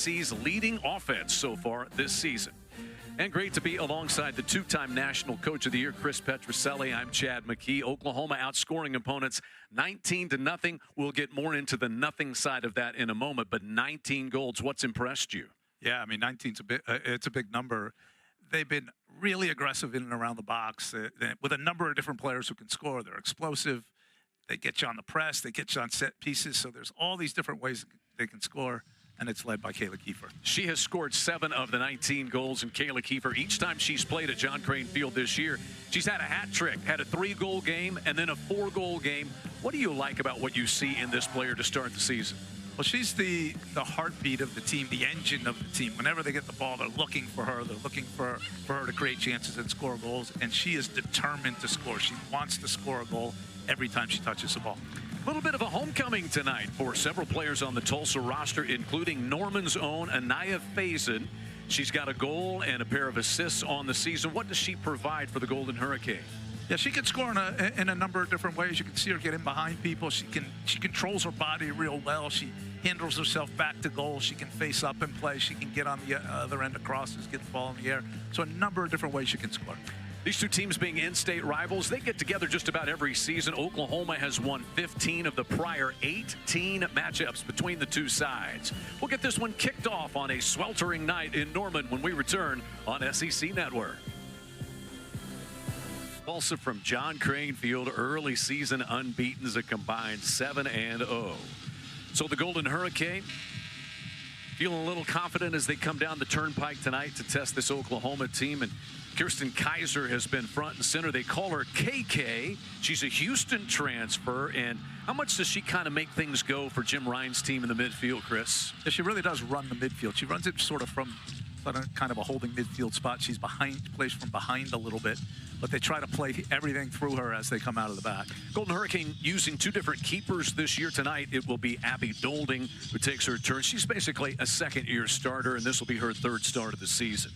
SEC's leading offense so far this season. And great to be alongside the two-time National Coach of the Year, Chris Petrucelli. I'm Chad McKee. Oklahoma outscoring opponents 19-0. We'll get more into the nothing side of that in a moment, but 19 goals. What's impressed you? Yeah, I mean, 19's it's a big number. They've been really aggressive in and around the box with a number of different players who can score. They're explosive. They get you on the press. They get you on set pieces. So there's all these different ways they can score. And it's led by Kayla Kiefer. She has scored 7 of the 19 goals, and Kayla Kiefer, each time she's played at John Crane Field this year, she's had a hat trick, had a 3-goal game, and then a 4-goal game. What do you like about what you see in this player to start the season? Well, she's the heartbeat of the team, the engine of the team. Whenever they get the ball, they're looking for her. They're looking for her to create chances and score goals, and she is determined to score. She wants to score a goal every time she touches the ball. A little bit of a homecoming tonight for several players on the Tulsa roster, including Norman's own Anaya Faison. She's got a goal and a pair of assists on the season. What does she provide for the Golden Hurricane? Yeah, she can score in a number of different ways. You can see her get in behind people. She controls her body real well. She handles herself back to goal. She can face up and play. She can get on the other end of crosses, get the ball in the air. So a number of different ways she can score. These two teams being in-state rivals, they get together just about every season. Oklahoma has won 15 of the prior 18 matchups between the two sides. We'll get this one kicked off on a sweltering night in Norman when we return on SEC Network. Tulsa from John Crane Field, early season unbeaten as a combined 7-0. So the Golden Hurricane feeling a little confident as they come down the turnpike tonight to test this Oklahoma team. And Kirsten Kaiser has been front and center. They call her KK. She's a Houston transfer. And how much does she kind of make things go for Jim Ryan's team in the midfield, Chris? Yeah, she really does run the midfield. She runs it sort of from kind of a holding midfield spot. She's plays from behind a little bit, but they try to play everything through her as they come out of the back. Golden Hurricane using 2 different keepers this year. Tonight it will be Abby Dolding who takes her turn. She's basically a second-year starter, and this will be her 3rd start of the season.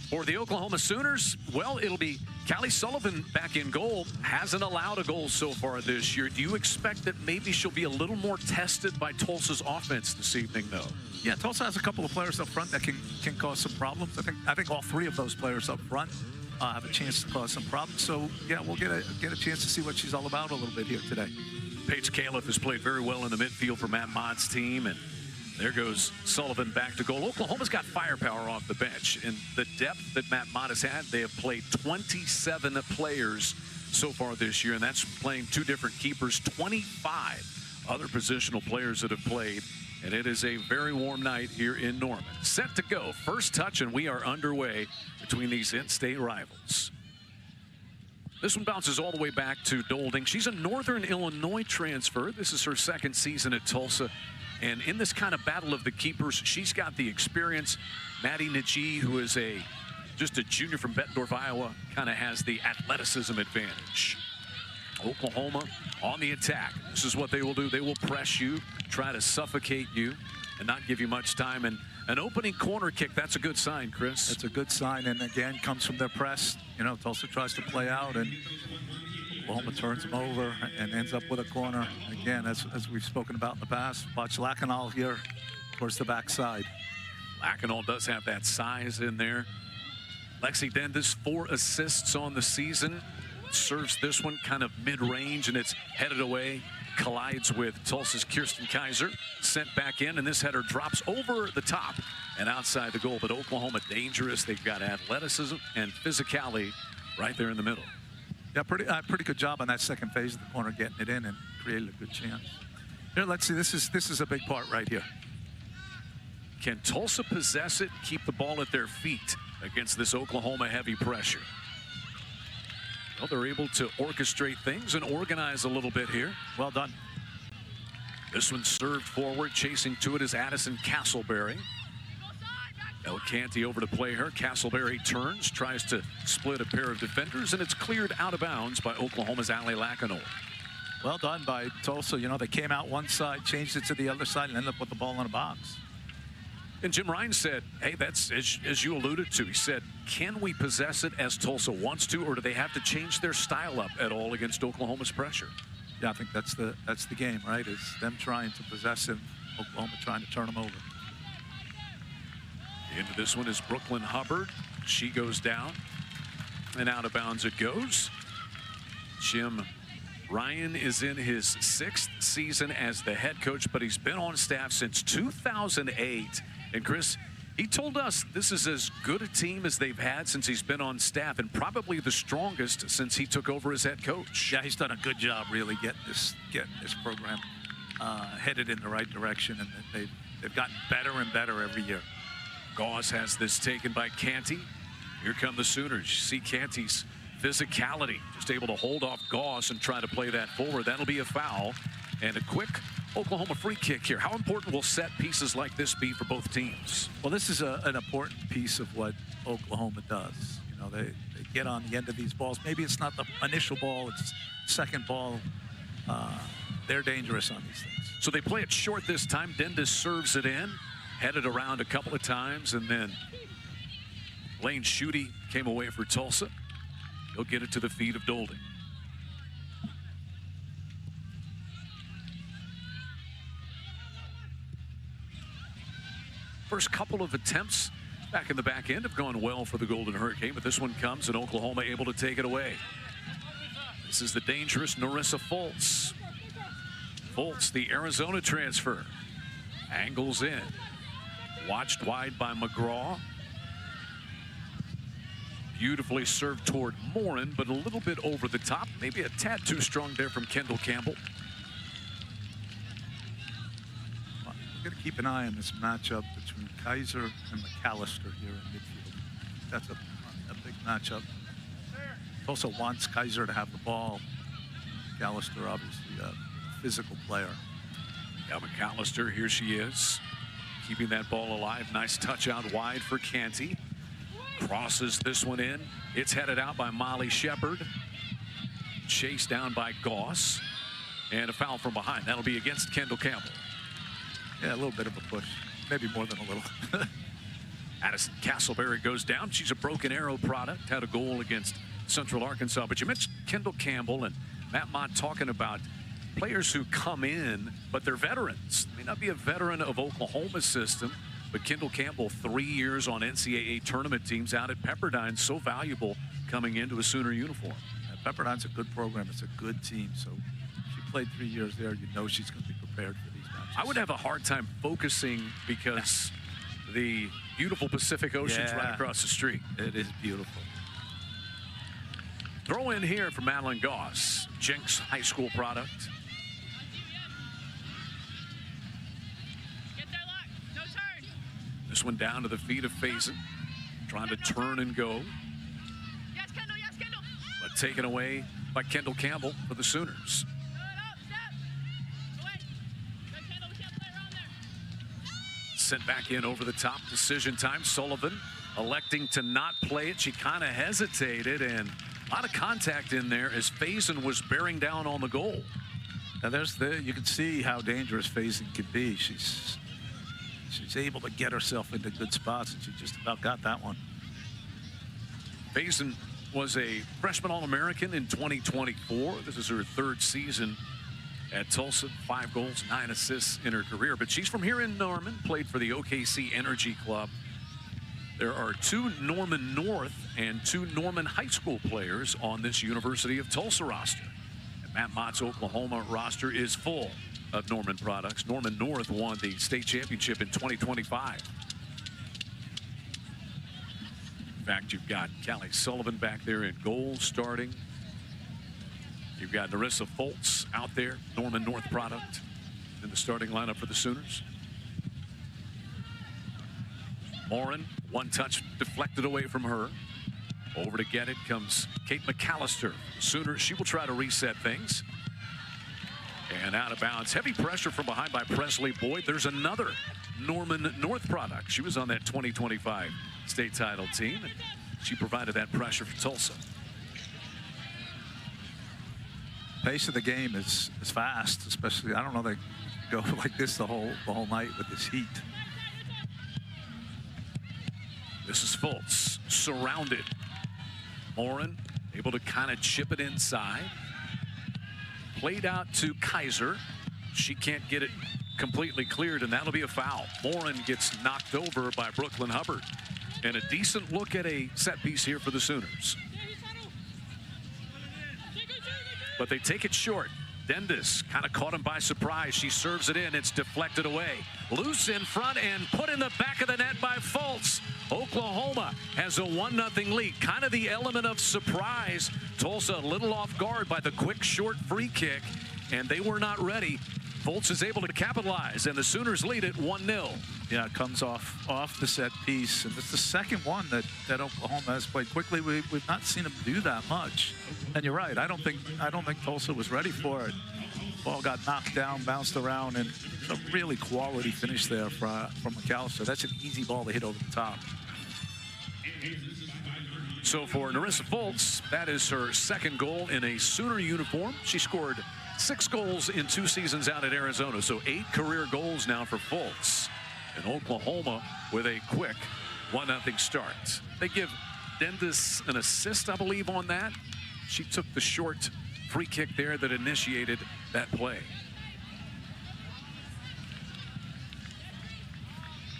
For the Oklahoma Sooners, well, it'll be Callie Sullivan back in goal. Hasn't allowed a goal so far this year. Do you expect that maybe she'll be a little more tested by Tulsa's offense this evening, though? Yeah, Tulsa has a couple of players up front that can cause some problems. I think all 3 of those players up front have a chance to cause some problems. So, yeah, we'll get a chance to see what she's all about a little bit here today. Paige Califf has played very well in the midfield for Matt Mott's team, and there goes Sullivan back to goal. Oklahoma's got firepower off the bench. And the depth that Matt Mott has had, they have played 27 players so far this year, and that's playing 2 different keepers, 25 other positional players that have played. And it is a very warm night here in Norman. Set to go. First touch, and we are underway between these in-state rivals. This one bounces all the way back to Dolding. She's a Northern Illinois transfer. This is her 2nd season at Tulsa. And in this kind of battle of the keepers, she's got the experience. Maddie Najee, who is just a junior from Bettendorf, Iowa, kind of has the athleticism advantage. Oklahoma on the attack. This is what they will do. They will press you, try to suffocate you, and not give you much time. And an opening corner kick, that's a good sign, Chris. That's a good sign, and again, comes from their press. You know, Tulsa tries to play out, and Oklahoma turns them over and ends up with a corner. Again, as we've spoken about in the past, watch Lacanal here towards the backside. Lacanal does have that size in there. Lexi Dendas, 4 assists on the season. Serves this one kind of mid-range, and it's headed away. Collides with Tulsa's Kirsten Kaiser. Sent back in, and this header drops over the top and outside the goal. But Oklahoma dangerous. They've got athleticism and physicality right there in the middle. Yeah, pretty good job on that second phase of the corner, getting it in and creating a good chance. Here, let's see. This is a big part right here. Can Tulsa possess it, keep the ball at their feet against this Oklahoma heavy pressure? Well, they're able to orchestrate things and organize a little bit here. Well done. This one served forward. Chasing to it is Addison Castleberry. El Canty over to play her. Castleberry turns, tries to split a pair of defenders, and it's cleared out of bounds by Oklahoma's Allie Lacanal. Well done by Tulsa. You know, they came out one side, changed it to the other side, and ended up with the ball in a box. And Jim Ryan said, hey, that's, as you alluded to, he said, can we possess it as Tulsa wants to, or do they have to change their style up at all against Oklahoma's pressure? Yeah, I think that's the game, right? Is them trying to possess it, Oklahoma trying to turn them over. Into this one is Brooklyn Hubbard. She goes down, and out of bounds it goes. Jim Ryan is in his 6th season as the head coach, but he's been on staff since 2008. And Chris, he told us this is as good a team as they've had since he's been on staff, and probably the strongest since he took over as head coach. Yeah, he's done a good job really getting this program headed in the right direction, and they've gotten better and better every year. Gauss has this taken by Canty. Here come the Sooners. You see Canty's physicality, just able to hold off Gauss and try to play that forward. That'll be a foul, and a quick Oklahoma free kick here. How important will set pieces like this be for both teams? Well, this is an important piece of what Oklahoma does. You know, they get on the end of these balls. Maybe it's not the initial ball, it's second ball. They're dangerous on these things. So they play it short this time. Dendis serves it in, headed around a couple of times, and then Lane Schutte came away for Tulsa. He'll get it to the feet of Doldy. First couple of attempts back in the back end have gone well for the Golden Hurricane, but this one comes and Oklahoma able to take it away. This is the dangerous Narissa Fultz. Fultz, the Arizona transfer, angles in. Watched wide by McGraw. Beautifully served toward Morin, but a little bit over the top. Maybe a tad too strong there from Kendall Campbell. We're going to keep an eye on this matchup between Kaiser and McAllister here in midfield. That's a big matchup. Also wants Kaiser to have the ball. McAllister, obviously, a physical player. Yeah, McAllister, here she is, keeping that ball alive. Nice touch out wide for Canty. Crosses this one in. It's headed out by Molly Shepard. Chased down by Gauss. And a foul from behind. That'll be against Kendall Campbell. Yeah, a little bit of a push. Maybe more than a little. Addison Castleberry goes down. She's a Broken Arrow product. Had a goal against Central Arkansas. But you mentioned Kendall Campbell and Matt Mott talking about players who come in, but they're veterans. May not be a veteran of Oklahoma's system, but Kendall Campbell, 3 years on NCAA tournament teams out at Pepperdine, so valuable coming into a Sooner uniform. Yeah, Pepperdine's a good program. It's a good team. So she played 3 years there. You know she's going to be prepared for these matches. I would have a hard time focusing because the beautiful Pacific Ocean's right across the street. It is beautiful. Throw in here for Madeline Gauss, Jenks High School product. This one down to the feet of Faison, trying to turn and go. Yes, Kendall, yes, Kendall. But taken away by Kendall Campbell for the Sooners. Sent back in over the top. Decision time. Sullivan electing to not play it. She kind of hesitated, and a lot of contact in there as Faison was bearing down on the goal. Now you can see how dangerous Faison can be. She's able to get herself into good spots, and she just about got that one. Faison was a freshman All-American in 2024. This is her 3rd season at Tulsa. 5 goals, 9 assists in her career. But she's from here in Norman, played for the OKC Energy Club. There are 2 Norman North and 2 Norman High School players on this University of Tulsa roster. And Matt Mott's Oklahoma roster is full of Norman products. Norman North won the state championship in 2025. In fact, you've got Callie Sullivan back there in goal starting. You've got Narissa Fultz out there, Norman North product, in the starting lineup for the Sooners. Morin, one touch deflected away from her. Over to get it comes Kate McAllister. Sooners, she will try to reset things. And out of bounds. Heavy pressure from behind by Presley Boyd. There's another Norman North product. She was on that 2025 state title team, and she provided that pressure for Tulsa. Pace of the game is fast, especially. I don't know they go like this the whole night with this heat. This is Fultz, surrounded. Morin able to kind of chip it inside. Played out to Kaiser. She can't get it completely cleared, and that'll be a foul. Morin gets knocked over by Brooklyn Hubbard. And a decent look at a set piece here for the Sooners. But they take it short. Dendis kind of caught him by surprise. She serves it in. It's deflected away. Loose in front and put in the back of the net by Fultz. Oklahoma has a 1-0 lead. Kind of the element of surprise. Tulsa a little off guard by the quick, short free kick, and they were not ready. Fultz is able to capitalize, and the Sooners lead it 1-0. Yeah, it comes off the set piece, and it's the second one that Oklahoma has played quickly. We've not seen them do that much. And you're right. I don't think Tulsa was ready for it. Ball got knocked down, bounced around, and a really quality finish there from McAllister. That's an easy ball to hit over the top. So for Narissa Fultz, that is her second goal in a Sooner uniform. She scored 6 goals in 2 seasons out at Arizona, so 8 career goals now for Fultz. And Oklahoma with a quick 1-0 start. They give Dendis an assist, I believe, on that. She took the short free kick there that initiated that play.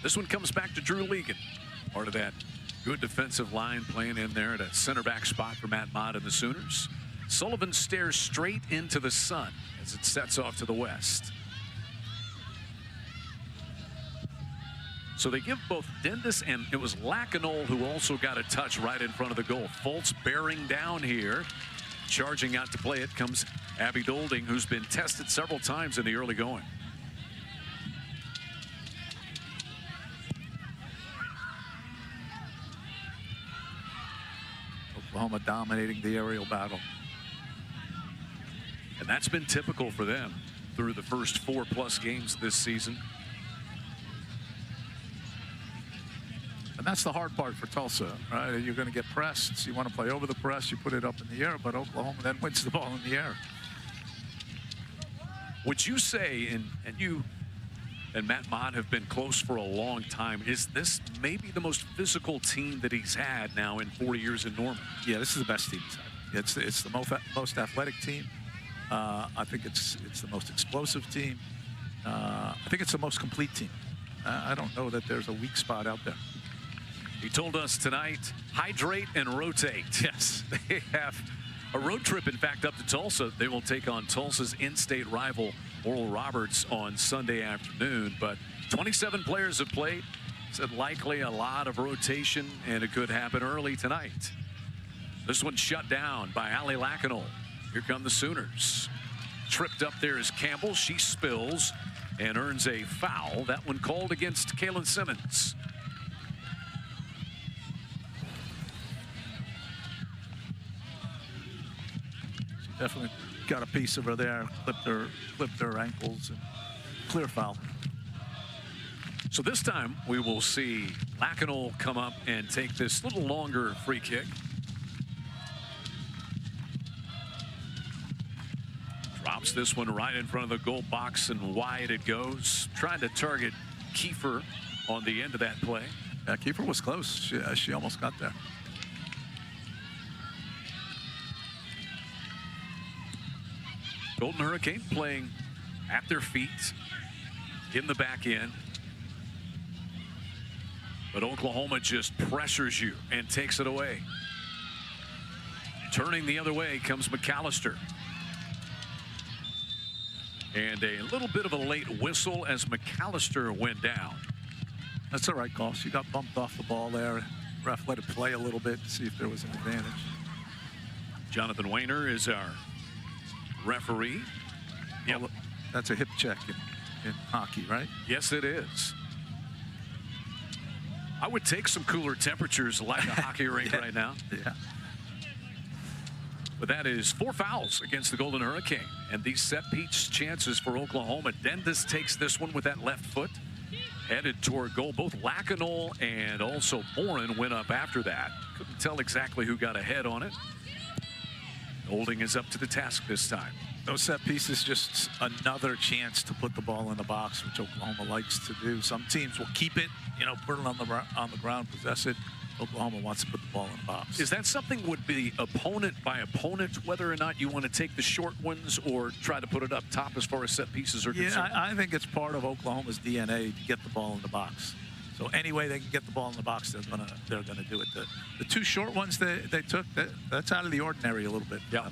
This one comes back to Drew Legan. Part of that good defensive line playing in there at a center back spot for Matt Mott and the Sooners. Sullivan stares straight into the sun as it sets off to the west. So they give both Dendis and it was Lacanol who also got a touch right in front of the goal. Fultz bearing down here. Charging out to play it comes Abby Dolding, who's been tested several times in the early going. Oklahoma dominating the aerial battle. And that's been typical for them through the first 4+ games this season. And that's the hard part for Tulsa, right? You're going to get pressed. You want to play over the press, you put it up in the air, but Oklahoma then wins the ball in the air. Would you say, and you and Matt Mott have been close for a long time, is this maybe the most physical team that he's had now in 40 years in Norman? Yeah, this is the best team he's had. It's the most athletic team. I think it's the most explosive team. I think it's the most complete team. I don't know that there's a weak spot out there. He told us tonight, hydrate and rotate. Yes, they have a road trip, in fact, up to Tulsa. They will take on Tulsa's in-state rival, Oral Roberts, on Sunday afternoon. But 27 players have played. Said likely a lot of rotation, and it could happen early tonight. This one shut down by Allie Lacanol. Here come the Sooners. Tripped up there is Campbell. She spills and earns a foul. That one called against Kaylin Simmons. Definitely got a piece of her there, clipped her ankles, and clear foul. So this time we will see Lacanol come up and take this little longer free kick. Drops this one right in front of the goal box, and wide it goes. Trying to target Kiefer on the end of that play. Yeah, Kiefer was close. She almost got there. Golden Hurricane playing at their feet in the back end. But Oklahoma just pressures you and takes it away. Turning the other way comes McAllister. And a little bit of a late whistle as McAllister went down. That's the right call. She got bumped off the ball there. Ref let it play a little bit to see if there was an advantage. Jonathan Wayner is our referee. Yep. Well, that's a hip check in hockey, right? Yes, it is. I would take some cooler temperatures like a hockey rink right now. Yeah. But that is 4 fouls against the Golden Hurricane. And these set-piece chances for Oklahoma. Dendis takes this one with that left foot. Headed toward goal. Both Lacanol and also Morin went up after that. Couldn't tell exactly who got ahead on it. Holding is up to the task this time. Those set pieces, just another chance to put the ball in the box, which Oklahoma likes to do. Some teams will keep it, put it on the ground, possess it. Oklahoma wants to put the ball in the box. Is that something would be opponent by opponent, whether or not you want to take the short ones or try to put it up top as far as set pieces are concerned? Yeah, I think it's part of Oklahoma's DNA to get the ball in the box. So any way they can get the ball in the box, they're gonna do it. The two short ones they took, that's out of the ordinary a little bit. Yeah.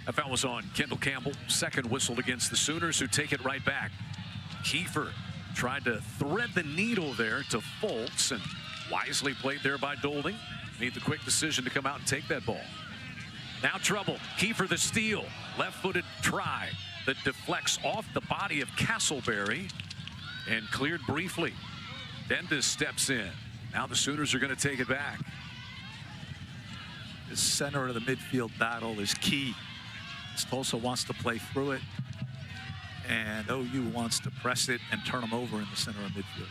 That foul was on Kendall Campbell. Second whistled against the Sooners, who take it right back. Kiefer tried to thread the needle there to Fultz, and wisely played there by Dolding. Made the quick decision to come out and take that ball. Now trouble. Kiefer the steal. Left-footed try that deflects off the body of Castleberry and cleared briefly. Dentis steps in. Now the Sooners are going to take it back. The center of the midfield battle is key. Tulsa wants to play through it, and OU wants to press it and turn them over in the center of midfield.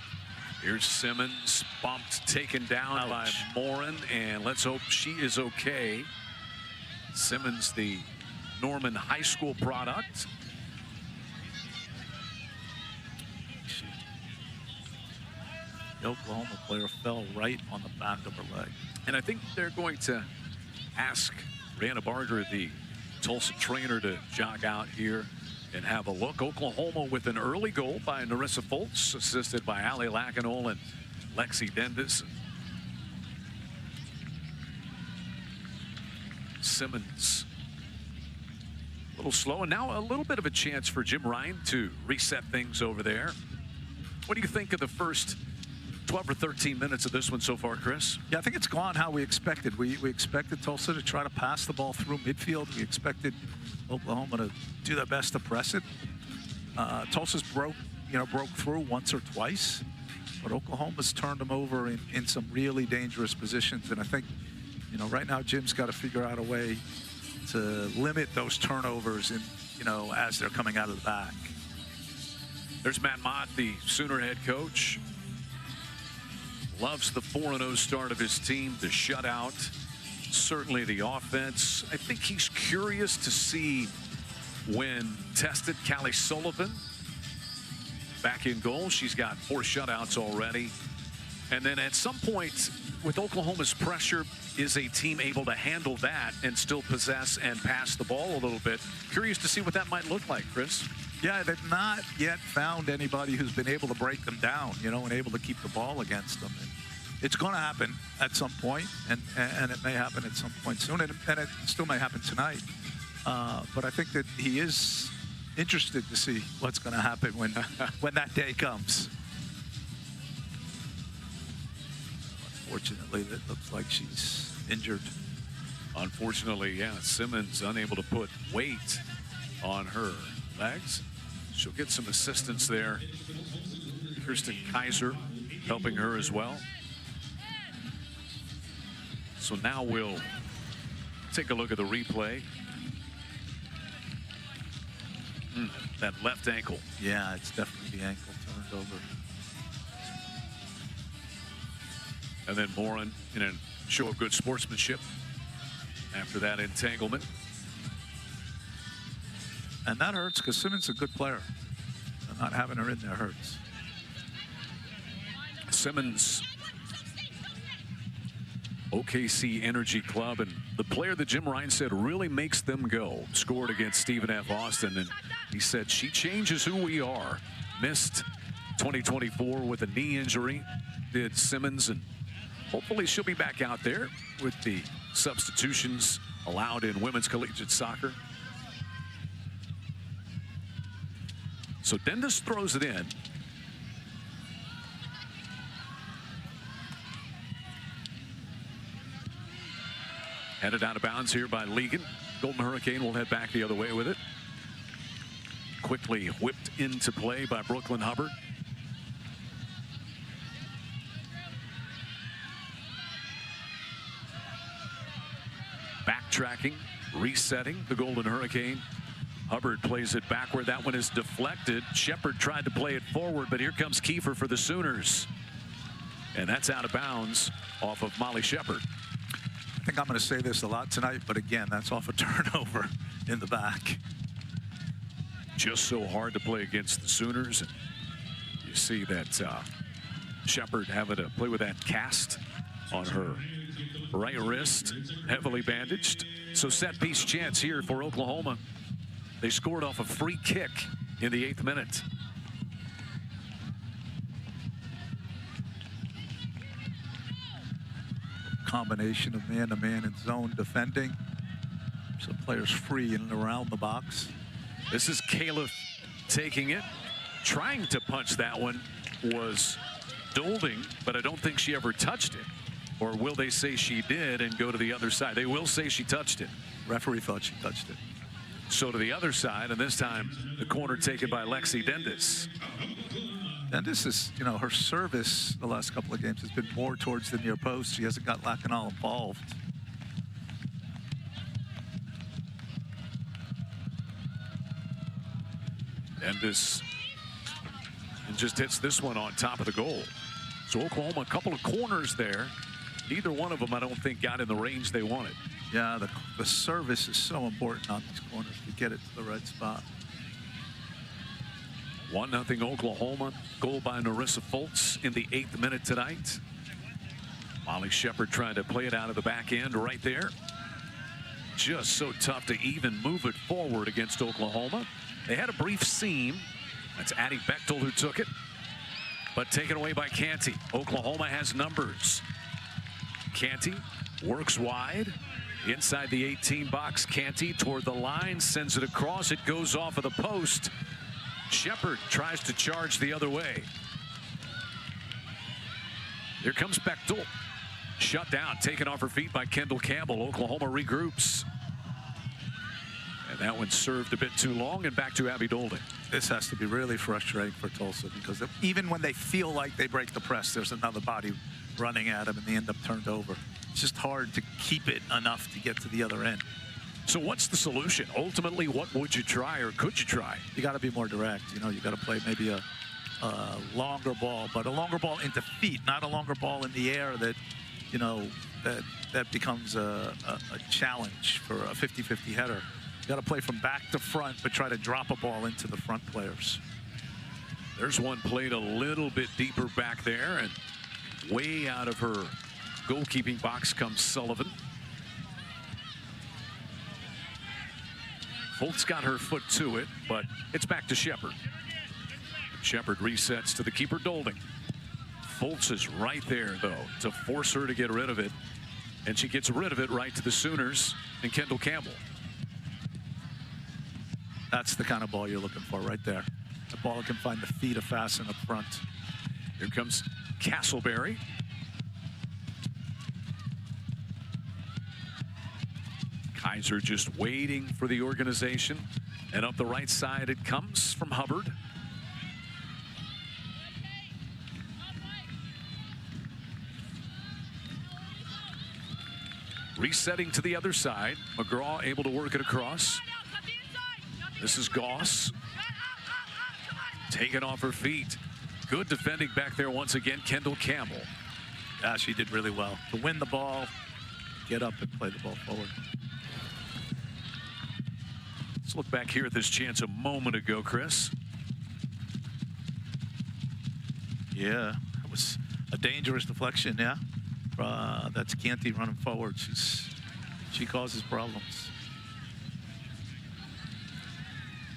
Here's Simmons, bumped, taken down by Morin, and let's hope she is okay. Simmons, the Norman High School product. The Oklahoma player fell right on the back of her leg. And I think they're going to ask Brianna Barger, the Tulsa trainer, to jog out here and have a look. Oklahoma with an early goal by Narissa Fultz, assisted by Allie Lacanol and Lexi Dentis. Simmons a little slow, and now a little bit of a chance for Jim Ryan to reset things over there. What do you think of the first 12 or 13 minutes of this one so far, Chris? Yeah, I think it's gone how we expected. We expected Tulsa to try to pass the ball through midfield. We expected Oklahoma to do their best to press it. Tulsa's broke through once or twice, but Oklahoma's turned them over in some really dangerous positions. And I think, right now Jim's got to figure out a way to limit those turnovers as they're coming out of the back. There's Matt Mott, the Sooner head coach. Loves the 4-0 start of his team, the shutout. Certainly the offense. I think he's curious to see when tested Callie Sullivan back in goal. She's got 4 shutouts already. And then at some point with Oklahoma's pressure, is a team able to handle that and still possess and pass the ball a little bit? Curious to see what that might look like, Chris. Yeah, they've not yet found anybody who's been able to break them down, and able to keep the ball against them. And it's going to happen at some point, and it may happen at some point soon, and it still may happen tonight. But I think that he is interested to see what's going to happen when that day comes. Unfortunately, it looks like she's injured. Unfortunately, yeah, Simmons unable to put weight on her legs. She'll get some assistance there. Kirsten Kaiser helping her as well. So now we'll take a look at the replay. That left ankle. Yeah, it's definitely the ankle turned over. And then Morin in a show of good sportsmanship after that entanglement. And that hurts because Simmons is a good player. And not having her in there hurts. Simmons, OKC Energy Club, and the player that Jim Ryan said really makes them go, scored against Stephen F. Austin, and he said she changes who we are. Missed 2024 with a knee injury, did Simmons, and hopefully she'll be back out there with the substitutions allowed in women's collegiate soccer. So Dentis throws it in. Headed out of bounds here by Ligon. Golden Hurricane will head back the other way with it. Quickly whipped into play by Brooklyn Hubbard. Backtracking, resetting the Golden Hurricane. Hubbard plays it backward. That one is deflected. Shepard tried to play it forward, but here comes Kiefer for the Sooners. And that's out of bounds off of Molly Shepard. I think I'm going to say this a lot tonight, but again, that's off a turnover in the back. Just so hard to play against the Sooners. And you see that Shepard having to play with that cast on her right wrist, heavily bandaged. So set piece chance here for Oklahoma. They scored off a free kick in the 8th minute. Combination of man-to-man and zone defending. So players free in and around the box. This is Caleb taking it. Trying to punch that one was Dolding, but I don't think she ever touched it. Or will they say she did and go to the other side? They will say she touched it. Referee thought she touched it. So to the other side, and this time the corner taken by Lexi Dendis. Dendis is, you know, her service the last couple of games has been more towards the near post. She hasn't got Lacanal involved. Dendis and just hits this one on top of the goal. So Oklahoma, a couple of corners there. Neither one of them, I don't think, got in the range they wanted. Yeah, the service is so important on these corners to get it to the right spot. 1-0 Oklahoma. Goal by Narissa Fultz in the 8th minute tonight. Molly Shepard trying to play it out of the back end right there. Just so tough to even move it forward against Oklahoma. They had a brief seam. That's Addie Bechtel who took it, but taken away by Canty. Oklahoma has numbers. Canty works wide inside the 18 box. Canty toward the line, sends it across. It goes off of the post. Shepard tries to charge the other way. Here comes Bechtel. Shut down, taken off her feet by Kendall Campbell. Oklahoma regroups. And that one served a bit too long, and back to Abby Dolding. This has to be really frustrating for Tulsa because even when they feel like they break the press, there's another body running at them and they end up turned over. It's just hard to keep it enough to get to the other end. So what's the solution? Ultimately, what would you try or could you try? You got to be more direct. You know, you got to play maybe a longer ball, but a longer ball into feet, not a longer ball in the air that, you know, that becomes a challenge for a 50-50 header. You got to play from back to front, but try to drop a ball into the front players. There's one played a little bit deeper back there, and way out of her goalkeeping box comes Sullivan. Fultz got her foot to it, but it's back to Shepard. Shepard resets to the keeper, Dolding. Fultz is right there, though, to force her to get rid of it. And she gets rid of it right to the Sooners and Kendall Campbell. That's the kind of ball you're looking for right there. The ball can find the feet of Fasten up front. Here comes Castleberry. Kaiser just waiting for the organization. And up the right side it comes from Hubbard. Resetting to the other side. McGraw able to work it across. This is Goss. Taken off her feet. Good defending back there once again, Kendall Campbell. Yeah, she did really well to win the ball, get up and play the ball forward. Let's look back here at this chance a moment ago, Chris. Yeah, it was a dangerous deflection, yeah. That's Canty running forward. She causes problems.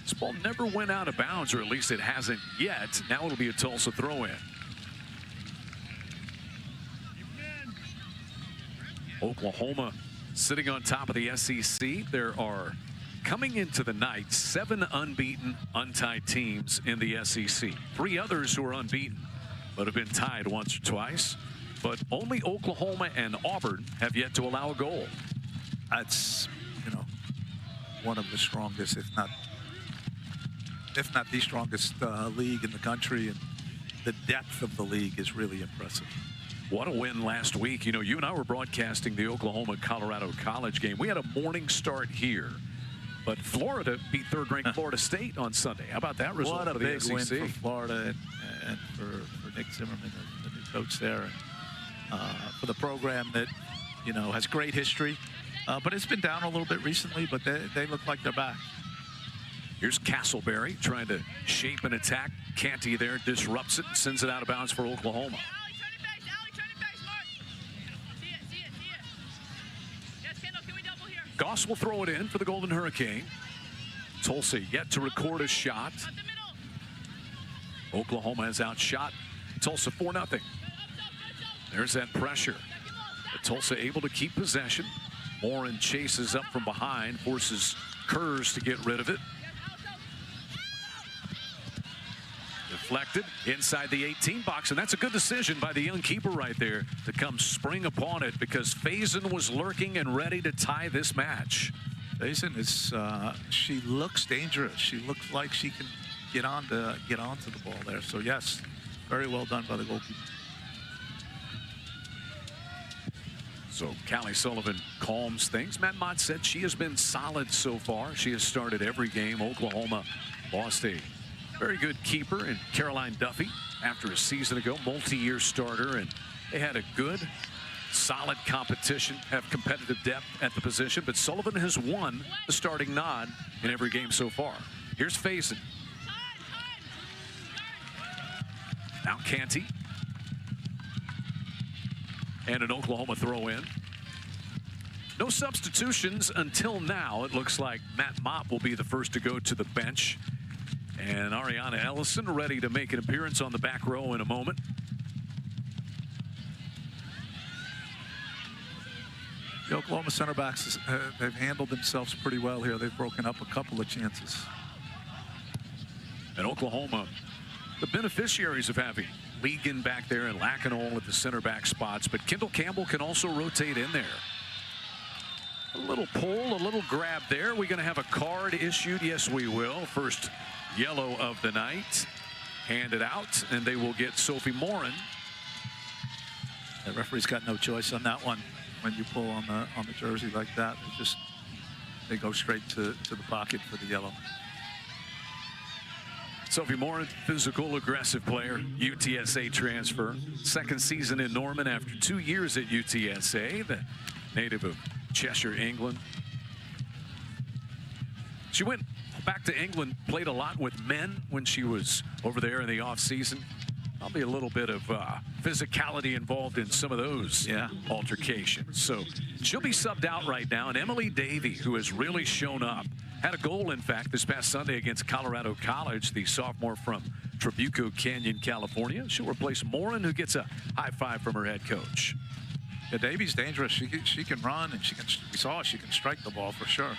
This ball never went out of bounds, or at least it hasn't yet. Now it'll be a Tulsa throw-in. Oklahoma sitting on top of the SEC. There are, coming into the night, 7 unbeaten, untied teams in the SEC. 3 others who are unbeaten, but have been tied once or twice. But only Oklahoma and Auburn have yet to allow a goal. That's, you know, one of the strongest, if not the strongest league in the country, and the depth of the league is really impressive. What a win last week. You know, you and I were broadcasting the Oklahoma-Colorado College game. We had a morning start here, but Florida beat third-ranked Florida State on Sunday. How about that result? What a for the big SEC? win for Florida and for Nick Zimmerman, the new coach there, and for the program that, you know, has great history, but it's been down a little bit recently, but they look like they're back. Here's Castleberry trying to shape an attack. Canty there disrupts it and sends it out of bounds for Oklahoma. Goss will throw it in for the Golden Hurricane. Tulsa yet to record a shot. Oklahoma has outshot Tulsa 4-0. There's that pressure. But Tulsa able to keep possession. Morin chases up from behind, forces Kurz to get rid of it. Deflected inside the 18 box, and that's a good decision by the young keeper right there to come spring upon it, because Faison was lurking and ready to tie this match. Faison is, she looks dangerous. She looks like she can get onto the ball there. So yes, very well done by the goalkeeper. So Callie Sullivan calms things. Matt Mott said she has been solid so far. She has started every game. Oklahoma lost a very good keeper in Caroline Duffy after a season ago, multi-year starter, and they had a good, solid competition, have competitive depth at the position, but Sullivan has won the starting nod in every game so far. Here's Faison. Now Canty. And an Oklahoma throw in. No substitutions until now. It looks like Matt Mott will be the first to go to the bench. And Ariana Ellison ready to make an appearance on the back row in a moment. The Oklahoma center backs, they've handled themselves pretty well here. They've broken up a couple of chances. And Oklahoma, the beneficiaries of having Legan back there and Lacanol at the center back spots, but Kendall Campbell can also rotate in there. A little pull, a little grab there. We're going to have a card issued. Yes, we will. First yellow of the night. Handed out, and they will get Sophie Morin. The referee's got no choice on that one. When you pull on the jersey like that, they go straight to the pocket for the yellow. Sophie Morin, physical, aggressive player, UTSA transfer. Second season in Norman after 2 years at UTSA, the native of Cheshire, England. She went back to England, played a lot with men when she was over there in the offseason. Probably a little bit of physicality involved in some of those altercations. So she'll be subbed out right now. And Emily Davey, who has really shown up, had a goal, in fact, this past Sunday against Colorado College, the sophomore from Trabuco Canyon, California. She'll replace Morin, who gets a high five from her head coach. Yeah, Davey's dangerous. She can run, and we saw she can strike the ball for sure.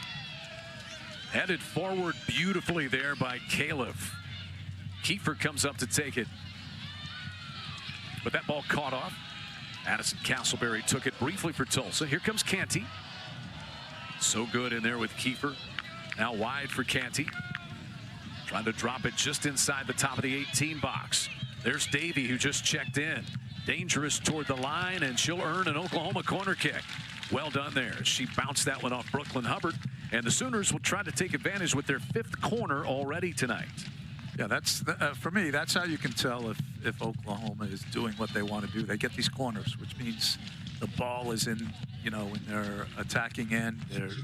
Headed forward beautifully there by Califf. Kiefer comes up to take it. But that ball caught off. Addison Castleberry took it briefly for Tulsa. Here comes Canty. So good in there with Kiefer. Now wide for Canty. Trying to drop it just inside the top of the 18 box. There's Davey, who just checked in. Dangerous toward the line, and she'll earn an Oklahoma corner kick. Well done there. She bounced that one off Brooklyn Hubbard, and the Sooners will try to take advantage with their 5th corner already tonight. Yeah, that's for me, that's how you can tell if Oklahoma is doing what they want to do. They get these corners, which means the ball is in, when they're attacking end,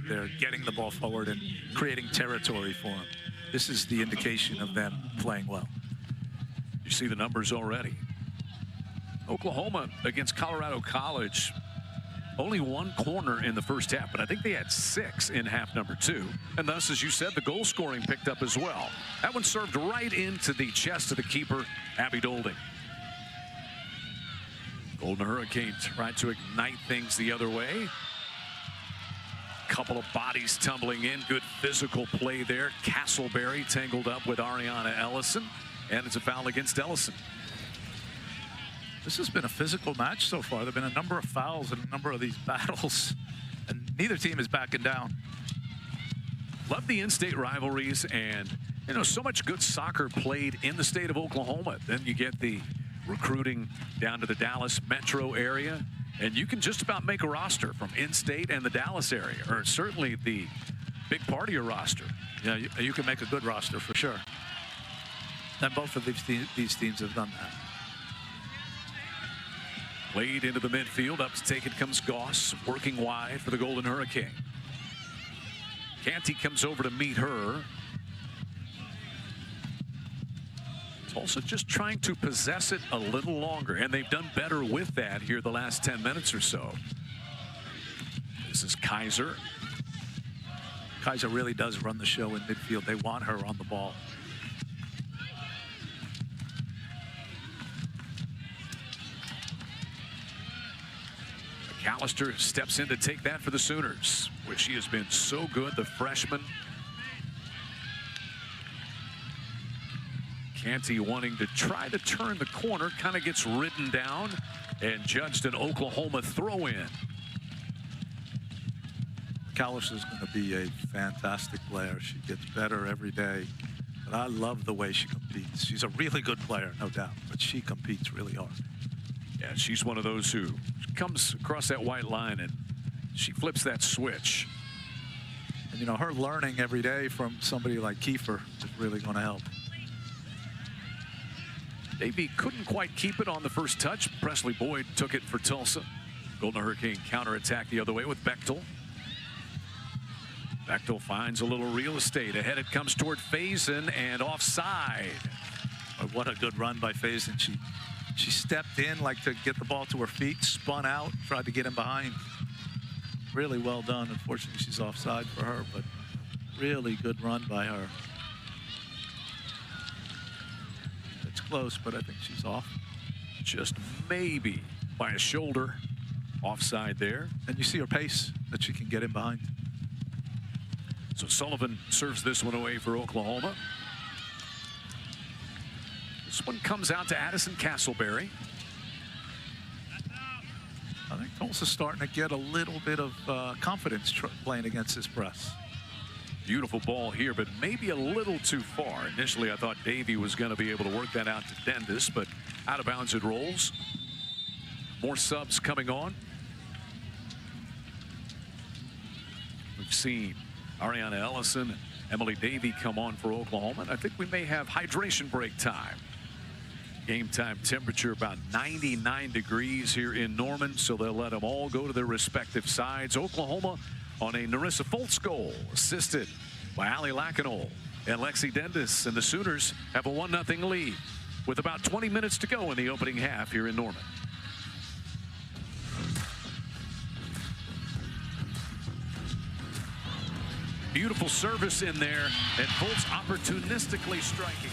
they're getting the ball forward and creating territory for them. This is the indication of them playing well. You see the numbers already. Oklahoma against Colorado College, only 1 corner in the first half, but I think they had 6 in half number 2. And thus, as you said, the goal scoring picked up as well. That one served right into the chest of the keeper, Abby Dolding. Golden Hurricane tried to ignite things the other way. Couple of bodies tumbling in. Good physical play there. Castleberry tangled up with Ariana Ellison, and it's a foul against Ellison. This has been a physical match so far. There have been a number of fouls in a number of these battles, and neither team is backing down. Love the in-state rivalries, and so much good soccer played in the state of Oklahoma. Then you get the recruiting down to the Dallas metro area, and you can just about make a roster from in-state and the Dallas area, or certainly the big part of your roster. Yeah, you can make a good roster for sure. And both of these teams have done that. Played into the midfield. Up to take it comes Goss, working wide for the Golden Hurricane. Canty comes over to meet her. Tulsa just trying to possess it a little longer, and they've done better with that here the last 10 minutes or so. This is Kaiser. Kaiser really does run the show in midfield. They want her on the ball. McAllister steps in to take that for the Sooners, where she has been so good, the freshman. Canty wanting to try to turn the corner, kind of gets ridden down and judged an Oklahoma throw-in. McAllister is going to be a fantastic player. She gets better every day. But I love the way she competes. She's a really good player, no doubt, but she competes really hard. Yeah, she's one of those who comes across that white line and she flips that switch. And, you know, her learning every day from somebody like Kiefer is really going to help. Davey couldn't quite keep it on the first touch. Presley Boyd took it for Tulsa. Golden Hurricane counterattack the other way with Bechtel. Bechtel finds a little real estate. Ahead it comes toward Faison and offside. But what a good run by Faison. She stepped in like to get the ball to her feet, spun out, tried to get him behind. Really well done. Unfortunately, she's offside for her, but really good run by her. It's close, but I think she's off. Just maybe by a shoulder. Offside there. And you see her pace that she can get in behind. So Sullivan serves this one away for Oklahoma. This one comes out to Addison Castleberry. I think Tulsa's starting to get a little bit of confidence playing against this press. Beautiful ball here, but maybe a little too far. Initially, I thought Davey was going to be able to work that out to Dendis, but out of bounds it rolls. More subs coming on. We've seen Ariana Ellison and Emily Davey come on for Oklahoma, and I think we may have hydration break time. Game time temperature about 99 degrees here in Norman, so they'll let them all go to their respective sides. Oklahoma on a Narissa Foltz goal, assisted by Allie Lacanol and Lexi Dendis, and the Sooners have a 1-0 lead with about 20 minutes to go in the opening half here in Norman. Beautiful service in there, and Foltz opportunistically striking.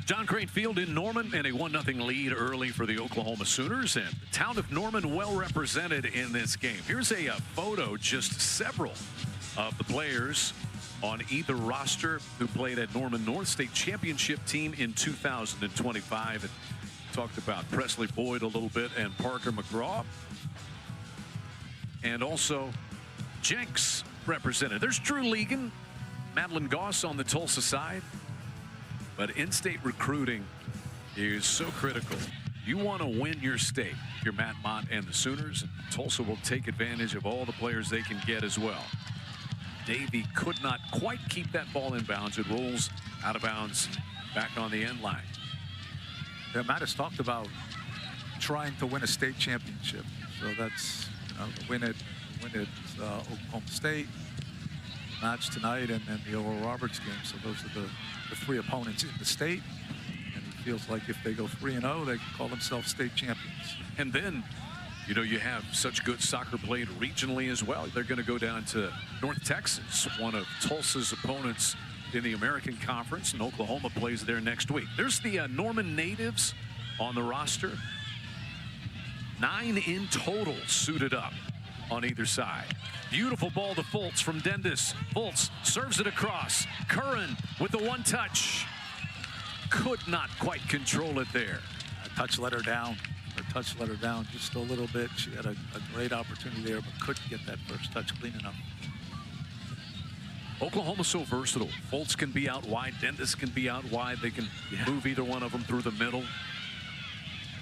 John Crane Field in Norman, and a 1-0 lead early for the Oklahoma Sooners, and the town of Norman well represented in this game. Here's a photo, just several of the players on either roster who played at Norman North State Championship team in 2025. And talked about Presley Boyd a little bit and Parker McGraw. And also Jenks represented. There's Drew Legan, Madeline Goss on the Tulsa side. But in-state recruiting is so critical. You want to win your state. You're Matt Mott and the Sooners. And Tulsa will take advantage of all the players they can get as well. Davey could not quite keep that ball in bounds. It rolls out of bounds back on the end line. Yeah, Matt has talked about trying to win a state championship. So that's, you know, win it Oklahoma State, match tonight, and then the Oral Roberts game. So those are the three opponents in the state. And he feels like if they go 3-0, they can call themselves state champions. And then, you know, you have such good soccer played regionally as well. They're going to go down to North Texas, one of Tulsa's opponents in the American Conference, and Oklahoma plays there next week. There's the Norman natives on the roster. 9 in total suited up on either side. Beautiful ball to Foltz from Dendis. Foltz serves it across. Curran with the one touch. Could not quite control it there. Her touch let her down just a little bit. She had a great opportunity there, but couldn't get that first touch clean enough. Oklahoma's so versatile. Foltz can be out wide. Dendis can be out wide. They can move either one of them through the middle.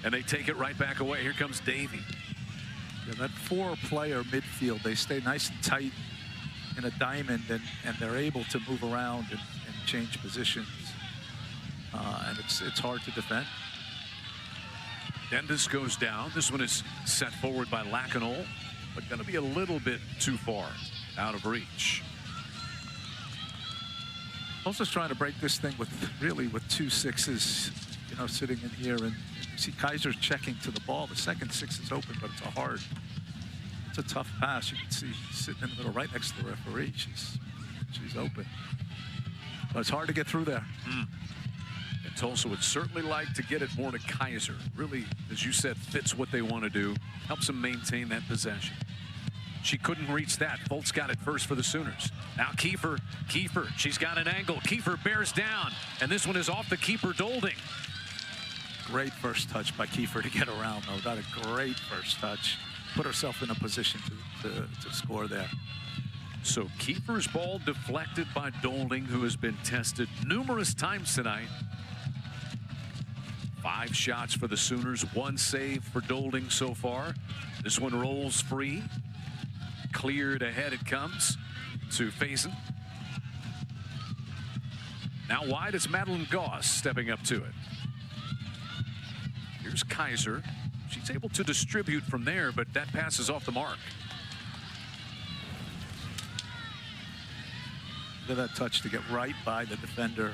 And they take it right back away. Here comes Davey. Yeah, that 4-player midfield, they stay nice and tight in a diamond, and they're able to move around and change positions. And it's hard to defend. Dendis goes down. This one is set forward by Lacanol, but going to be a little bit too far out of reach. Also trying to break this thing with 2 6s, you know, sitting in here in You see Kaiser checking to the ball. The second 6 is open, but it's a tough pass. You can see she's sitting in the middle right next to the referee. She's open. But it's hard to get through there. And Tulsa would certainly like to get it more to Kaiser. Really, as you said, fits what they want to do. Helps them maintain that possession. She couldn't reach that. Foltz got it first for the Sooners. Now Kiefer, she's got an angle. Kiefer bears down, and this one is off the keeper, Dolding. Great first touch by Kiefer to get around, though. Got a great first touch. Put herself in a position to score there. So Kiefer's ball deflected by Dolding, who has been tested numerous times tonight. 5 shots for the Sooners, 1 save for Dolding so far. This one rolls free. Cleared ahead it comes to Faison. Now wide, it's Madeline Goss stepping up to it. Here's Kaiser. She's able to distribute from there, but that pass is off the mark. Look at that touch to get right by the defender.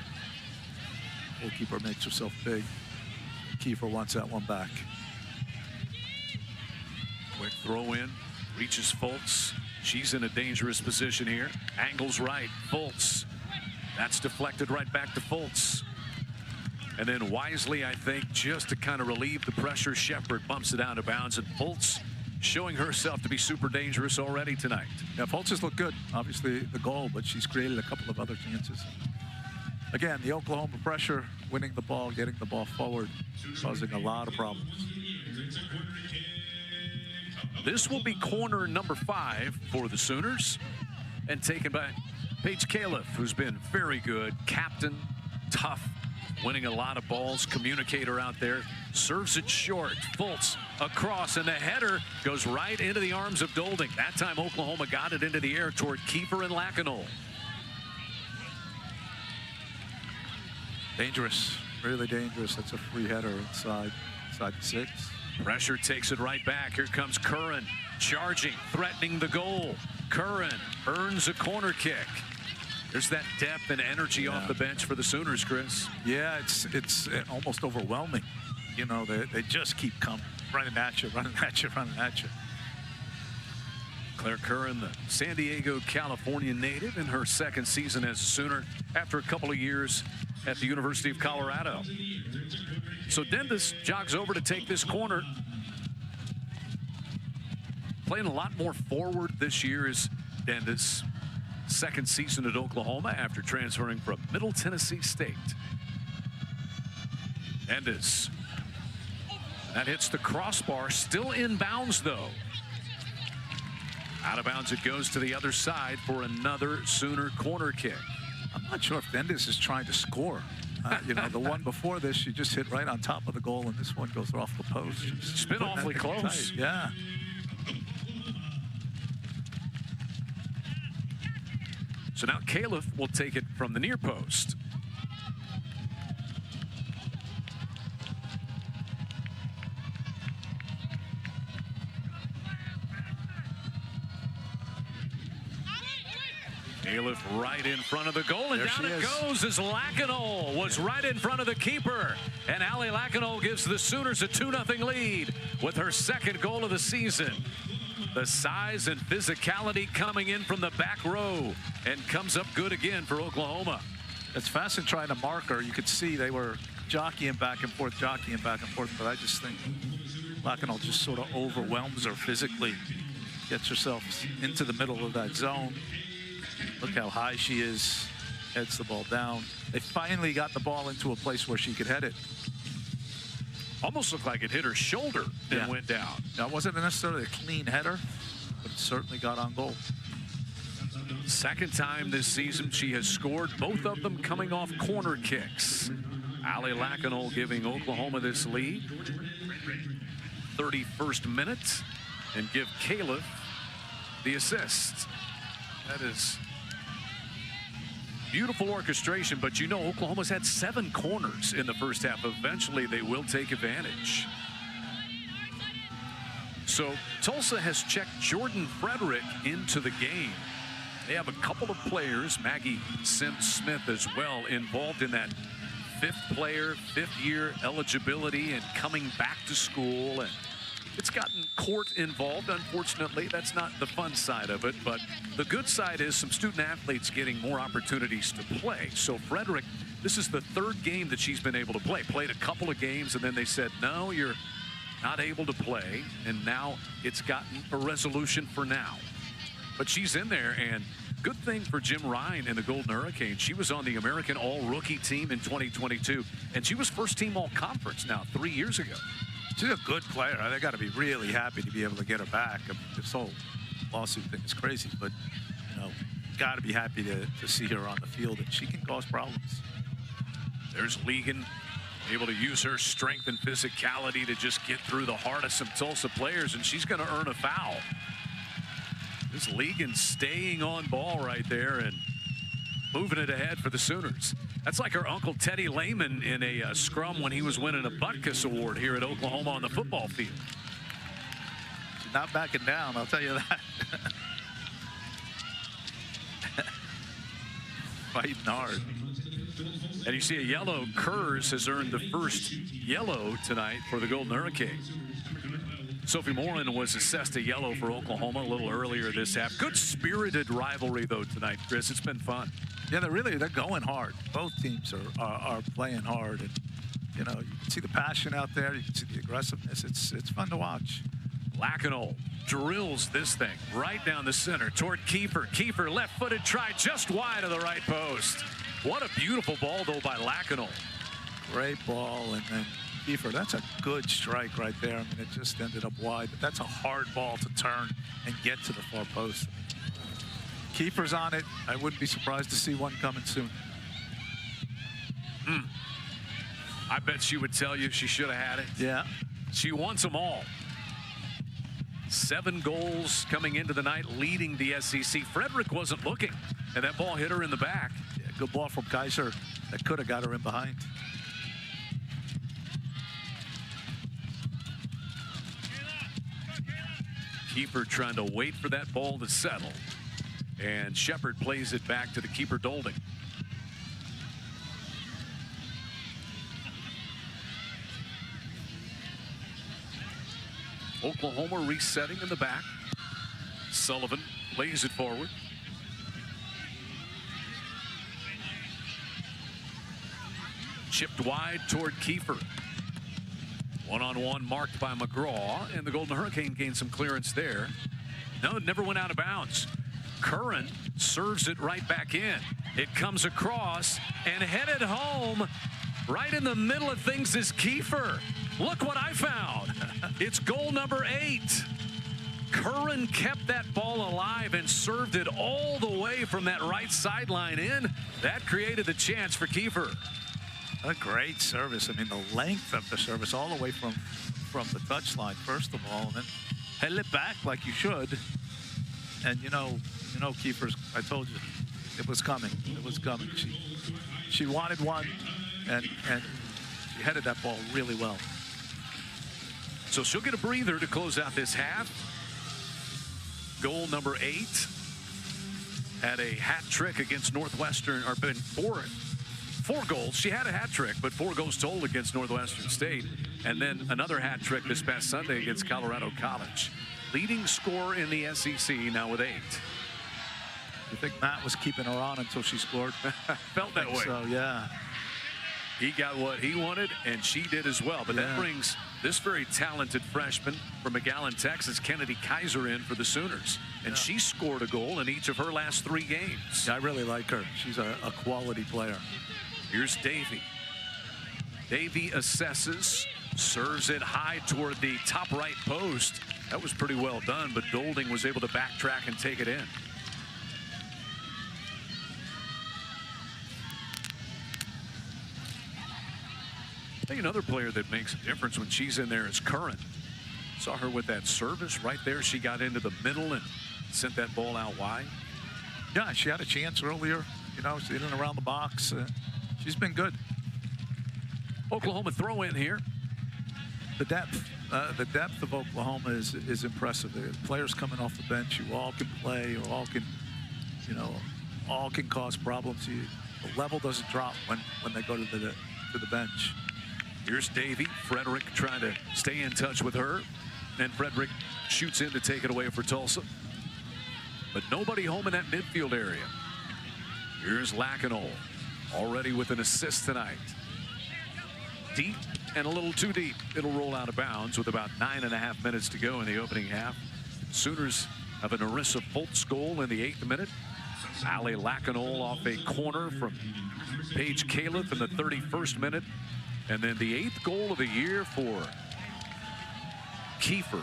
Goalkeeper makes herself big. Kiefer wants that one back. Quick throw in. Reaches Foltz. She's in a dangerous position here. Angles right. Foltz. That's deflected right back to Foltz. And then wisely, I think, just to kind of relieve the pressure, Shepard bumps it out of bounds. And Foltz showing herself to be super dangerous already tonight. Yeah, Foltz has looked good. Obviously the goal, but she's created a couple of other chances. Again, the Oklahoma pressure, winning the ball, getting the ball forward, causing a lot of problems. This will be corner number 5 for the Sooners, and taken by Paige Califf, who's been very good. Captain, tough, winning a lot of balls, communicator out there. Serves it short. Foltz across, and the header goes right into the arms of Dolding. That time Oklahoma got it into the air toward Kiefer and Lacanol. Dangerous, really dangerous. That's a free header inside the 6. Pressure takes it right back. Here comes Curran, charging, threatening the goal. Curran earns a corner kick. There's that depth and energy off the bench for the Sooners, Chris. Yeah, it's almost overwhelming. You know, they just keep coming, running at you. Claire Curran, the San Diego, California native, in her 2nd season as a Sooner after a couple of years at the University of Colorado. So Dendes jogs over to take this corner. Playing a lot more forward this year is Dendes. 2nd season at Oklahoma after transferring from Middle Tennessee State. Dendes. That hits the crossbar, still in bounds though. Out of bounds it goes to the other side for another Sooner corner kick. I'm not sure if Dendes is trying to score. You know, the one before this, she just hit right on top of the goal, and this one goes off the post. It's been awfully close. Yeah. So now Califf will take it from the near post. Califf right in front of the goal, and down it goes as Lacanol was right in front of the keeper. And Allie Lacanol gives the Sooners a 2-0 lead with her 2nd goal of the season. The size and physicality coming in from the back row, and comes up good again for Oklahoma. It's Faison trying to mark her. You could see they were jockeying back and forth, but I just think Lacanol just sort of overwhelms her physically, gets herself into the middle of that zone. Look how high she is, heads the ball down. They finally got the ball into a place where she could head it. Almost looked like it hit her shoulder and went down. That wasn't necessarily a clean header, but it certainly got on goal. 2nd time this season she has scored, both of them coming off corner kicks. Allie Lacanol giving Oklahoma this lead. 31st minute, and give Califf the assist. That is beautiful orchestration, but you know Oklahoma's had 7 corners in the first half. Eventually they will take advantage. So Tulsa has checked Jordan Frederick into the game. They have a couple of players, Maggie Sims-Smith as well, involved in that fifth player, fifth-year eligibility, and coming back to school. And it's gotten court involved, unfortunately. That's not the fun side of it, but the good side is some student athletes getting more opportunities to play. So Frederick, this is the third game that she's been able to play. Played a couple of games, and then they said, no, you're not able to play, and now it's gotten a resolution for now. But she's in there, and good thing for Jim Ryan and the Golden Hurricanes. She was on the American All-Rookie team in 2022, and she was first-team All-Conference now 3 years ago. She's a good player. They got to be really happy to be able to get her back. I mean, this whole lawsuit thing is crazy, but you know, got to be happy to see her on the field, and she can cause problems. There's Legan, able to use her strength and physicality to just get through the heart of some Tulsa players, and she's going to earn a foul. This Legan staying on ball right there and moving it ahead for the Sooners. That's like our Uncle Teddy Lehman in a scrum when he was winning a Butkus Award here at Oklahoma on the football field. She's not backing down, I'll tell you that. Fighting hard. And you see a yellow. Kurz has earned the first yellow tonight for the Golden Hurricanes. Sophie Moreland was assessed a yellow for Oklahoma a little earlier this half. Good spirited rivalry, though, tonight, Chris. It's been fun. Yeah, they're going hard. Both teams are playing hard. And, you know, you can see the passion out there. You can see the aggressiveness. It's fun to watch. Lacanol drills this thing right down the center toward Kiefer. Kiefer, left-footed try just wide of the right post. What a beautiful ball, though, by Lacanol. Great ball, and then Kiefer, that's a good strike right there. I mean, it just ended up wide, but that's a hard ball to turn and get to the far post. Kiefer's on it. I wouldn't be surprised to see one coming soon. I bet she would tell you she should have had it. Yeah. She wants them all. 7 goals coming into the night, leading the SEC. Frederick wasn't looking, and that ball hit her in the back. Yeah, good ball from Kaiser. That could have got her in behind. Keeper trying to wait for that ball to settle. And Shepard plays it back to the keeper, Dolding. Oklahoma resetting in the back. Sullivan plays it forward. Chipped wide toward Kiefer. One-on-one marked by McGraw, and the Golden Hurricane gained some clearance there. No, it never went out of bounds. Curran serves it right back in. It comes across and headed home. Right in the middle of things is Kiefer. Look what I found. It's goal number 8. Curran kept that ball alive and served it all the way from that right sideline in. That created the chance for Kiefer. A great service. I mean, the length of the service all the way from the touchline, first of all, and then head it back like you should. And you know, Kiefer's, I told you, it was coming. It was coming. She wanted one, and she headed that ball really well. So she'll get a breather to close out this half. Goal number 8. Had a hat trick against Northwestern, or been 4 goals. She had a hat trick, but 4 goals total against Northwestern State. And then another hat trick this past Sunday against Colorado College. Leading scorer in the SEC now with 8. You think Matt was keeping her on until she scored? Felt that way. So, yeah. He got what he wanted, and she did as well. But that brings this very talented freshman from McAllen, Texas, Kennedy Kaiser, in for the Sooners. And she scored a goal in each of her last 3 games. I really like her. She's a quality player. Here's Davey. Davey assesses, serves it high toward the top right post. That was pretty well done, but Dolding was able to backtrack and take it in. I think another player that makes a difference when she's in there is Curran. Saw her with that service right there. She got into the middle and sent that ball out wide. Yeah, she had a chance earlier. You know, she's in and around the box. She's been good. Oklahoma throw in here. The depth of Oklahoma is impressive. The players coming off the bench who all can play, or all can, all can cause problems. The level doesn't drop when they go to to the bench. Here's Davy. Frederick trying to stay in touch with her. And Frederick shoots in to take it away for Tulsa. But nobody home in that midfield area. Here's Lacanol, already with an assist tonight. Deep and a little too deep. It'll roll out of bounds with about 9.5 minutes to go in the opening half. Sooners have an Arissa Fultz goal in the 8th minute. Ali Lacanol off a corner from Paige Califf in the 31st minute. And then the 8th goal of the year for Kiefer.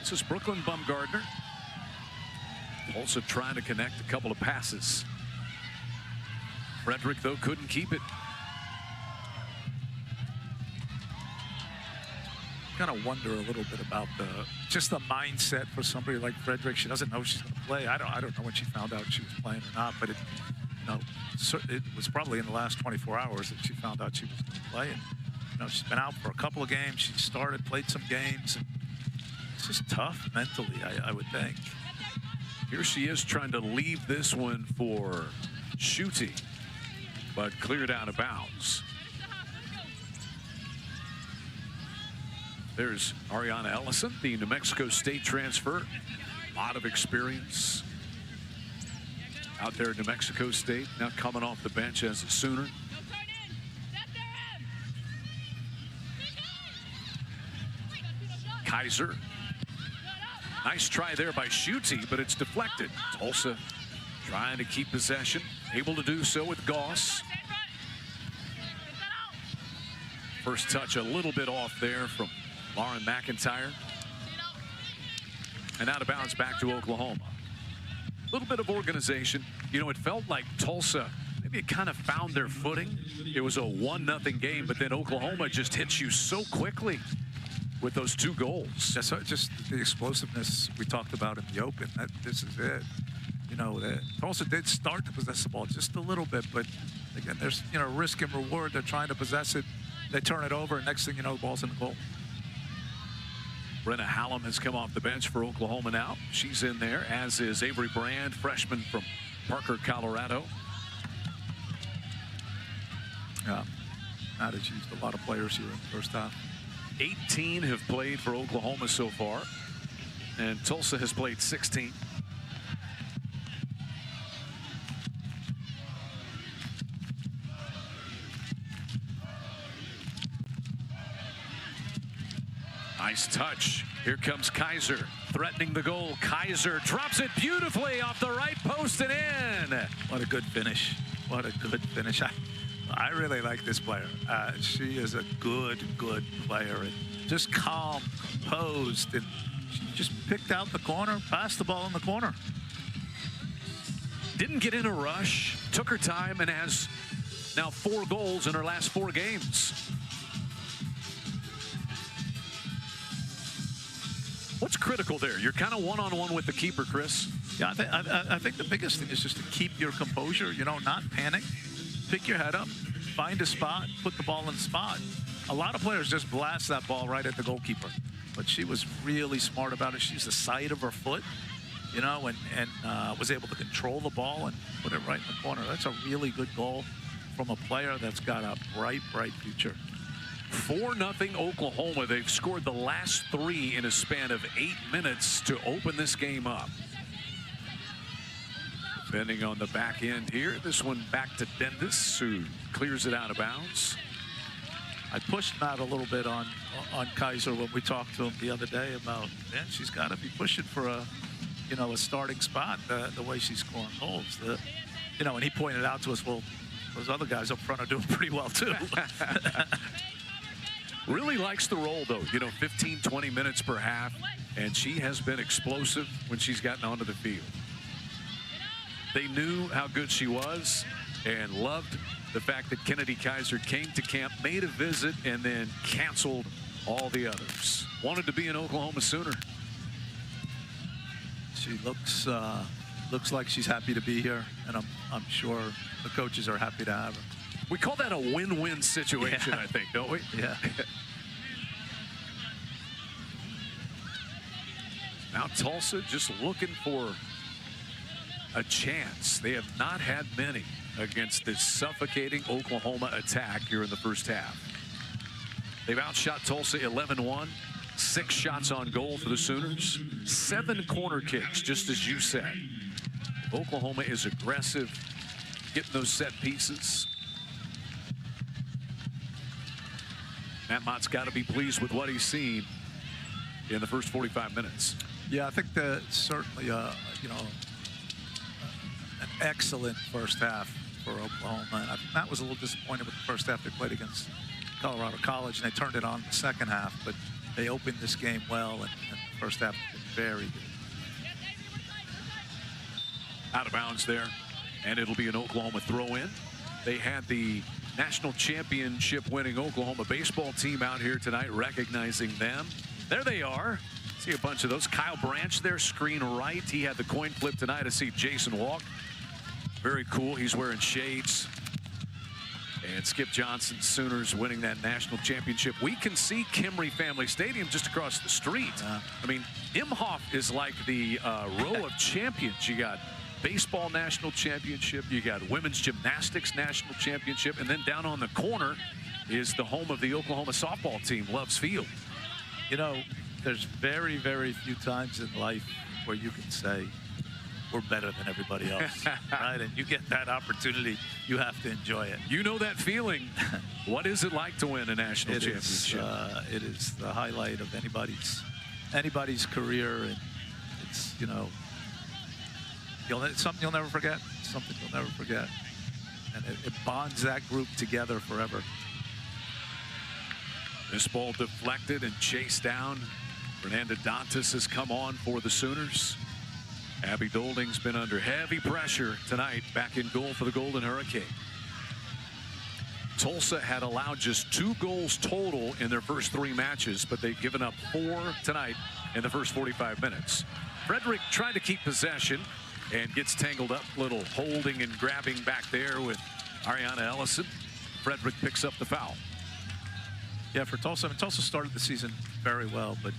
This is Brooklyn Bumgardner. Also trying to connect a couple of passes. Frederick, though, couldn't keep it. Kind of wonder a little bit about just the mindset for somebody like Frederick. She doesn't know she's going to play. I don't know when she found out she was playing or not, but it was probably in the last 24 hours that she found out she was going to play. And she's been out for a couple of games. She started, played some games, and it's just tough mentally, I would think. Here she is trying to leave this one for Schutte, but cleared out of bounds. There's Ariana Ellison, the New Mexico State transfer. A lot of experience out there at New Mexico State. Now coming off the bench as a Sooner. Kaiser. Nice try there by Schutte, but it's deflected. Tulsa trying to keep possession. Able to do so with Goss. First touch a little bit off there from Lauren McIntyre. And out of bounds back to Oklahoma. A little bit of organization. You know, it felt like Tulsa, maybe it kind of found their footing. It was a 1-0 game, but then Oklahoma just hits you so quickly with those 2 goals. Yeah, so just the explosiveness we talked about in the open, this is it. You know, Tulsa did start to possess the ball just a little bit, but again, there's, risk and reward. They're trying to possess it. They turn it over, and next thing you know, the ball's in the goal. Brenna Hallam has come off the bench for Oklahoma now. She's in there, as is Avery Brand, freshman from Parker, Colorado. Yeah, Matt has used a lot of players here in the first half. 18 have played for Oklahoma so far, and Tulsa has played 16. Nice touch. Here comes Kaiser, threatening the goal. Kaiser drops it beautifully off the right post and in. What a good finish. What a good finish. I really like this player. She is a good player. And just calm, composed, and she just picked out the corner, passed the ball in the corner. Didn't get in a rush, took her time, and has now 4 goals in her last 4 games. What's critical there? You're kind of one-on-one with the keeper, Chris. Yeah, I think the biggest thing is just to keep your composure, not panic. Pick your head up, find a spot, put the ball in the spot. A lot of players just blast that ball right at the goalkeeper, but she was really smart about it. She used the side of her foot, and was able to control the ball and put it right in the corner. That's a really good goal from a player that's got a bright future. 4-0 Oklahoma. They've scored the last 3 in a span of 8 minutes to open this game up. Defending on the back end here. This one back to Dendis, who clears it out of bounds. I pushed Matt a little bit on Kaiser when we talked to him the other day about, man, she's got to be pushing for a starting spot the way she's scoring goals. And he pointed out to us, well, those other guys up front are doing pretty well too. Really likes the role, though. 15, 20 minutes per half, and she has been explosive when she's gotten onto the field. They knew how good she was and loved the fact that Kennedy Kaiser came to camp, made a visit, and then canceled all the others. Wanted to be an Oklahoma Sooner. She looks like she's happy to be here, and I'm sure the coaches are happy to have her. We call that a win-win situation, yeah. I think, don't we? Yeah. Now Tulsa just looking for a chance. They have not had many against this suffocating Oklahoma attack here in the first half. They've outshot Tulsa 11-1, 6 shots on goal for the Sooners, 7 corner kicks, just as you said. Oklahoma is aggressive, getting those set pieces. Matt Mott's got to be pleased with what he's seen in the first 45 minutes. Yeah, I think that certainly, you know, an excellent first half for Oklahoma. And Matt was a little disappointed with the first half they played against Colorado College, and they turned it on in the second half. But they opened this game well, and the first half was very good. Out of bounds there, and it'll be an Oklahoma throw-in. They had the national championship winning Oklahoma baseball team out here tonight, recognizing them. There they are. See a bunch of those. Kyle Branch there, screen right. He had the coin flip tonight. I see Jason walk. Very cool. He's wearing shades. And Skip Johnson, Sooners winning that national championship. We can see Kimry Family Stadium just across the street. I mean, Imhoff is like the row of champions. You got baseball national championship, you got women's gymnastics national championship, and then down on the corner is the home of the Oklahoma softball team, Loves Field. You know, there's very, very few times in life where you can say we're better than everybody else, right? And you get that opportunity, you have to enjoy it. You know that feeling. What is it like to win a national championship? It is the highlight of anybody's career, and it's, you know, it's something you'll never forget. Something you'll never forget. And it bonds that group together forever. This ball deflected and chased down. Fernanda Dantas has come on for the Sooners. Abby Dolding's been under heavy pressure tonight, back in goal for the Golden Hurricane. Tulsa had allowed just 2 goals total in their first 3 matches, but they've given up 4 tonight in the first 45 minutes. Frederick tried to keep possession and gets tangled up, little holding and grabbing back there with Ariana Ellison. Frederick picks up the foul. Yeah, for Tulsa, I mean, Tulsa started the season very well, but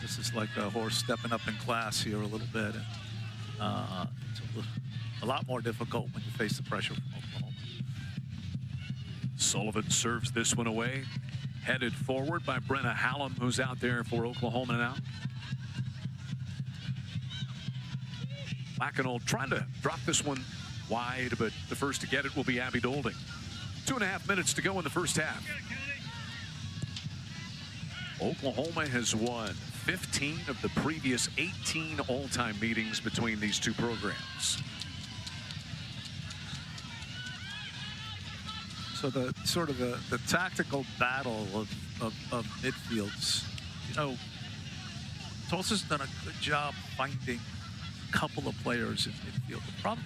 this is like a horse stepping up in class here a little bit. And, it's a lot more difficult when you face the pressure from Oklahoma. Sullivan serves this one away. Headed forward by Brenna Hallam, who's out there for Oklahoma now. Lackinold trying to drop this one wide, but the first to get it will be Abby Dolding. 2.5 minutes to go in the first half. Oklahoma has won 15 of the previous 18 all-time meetings between these two programs. So the sort of the tactical battle of midfields, you know, Tulsa's done a good job finding a couple of players in midfield. The problem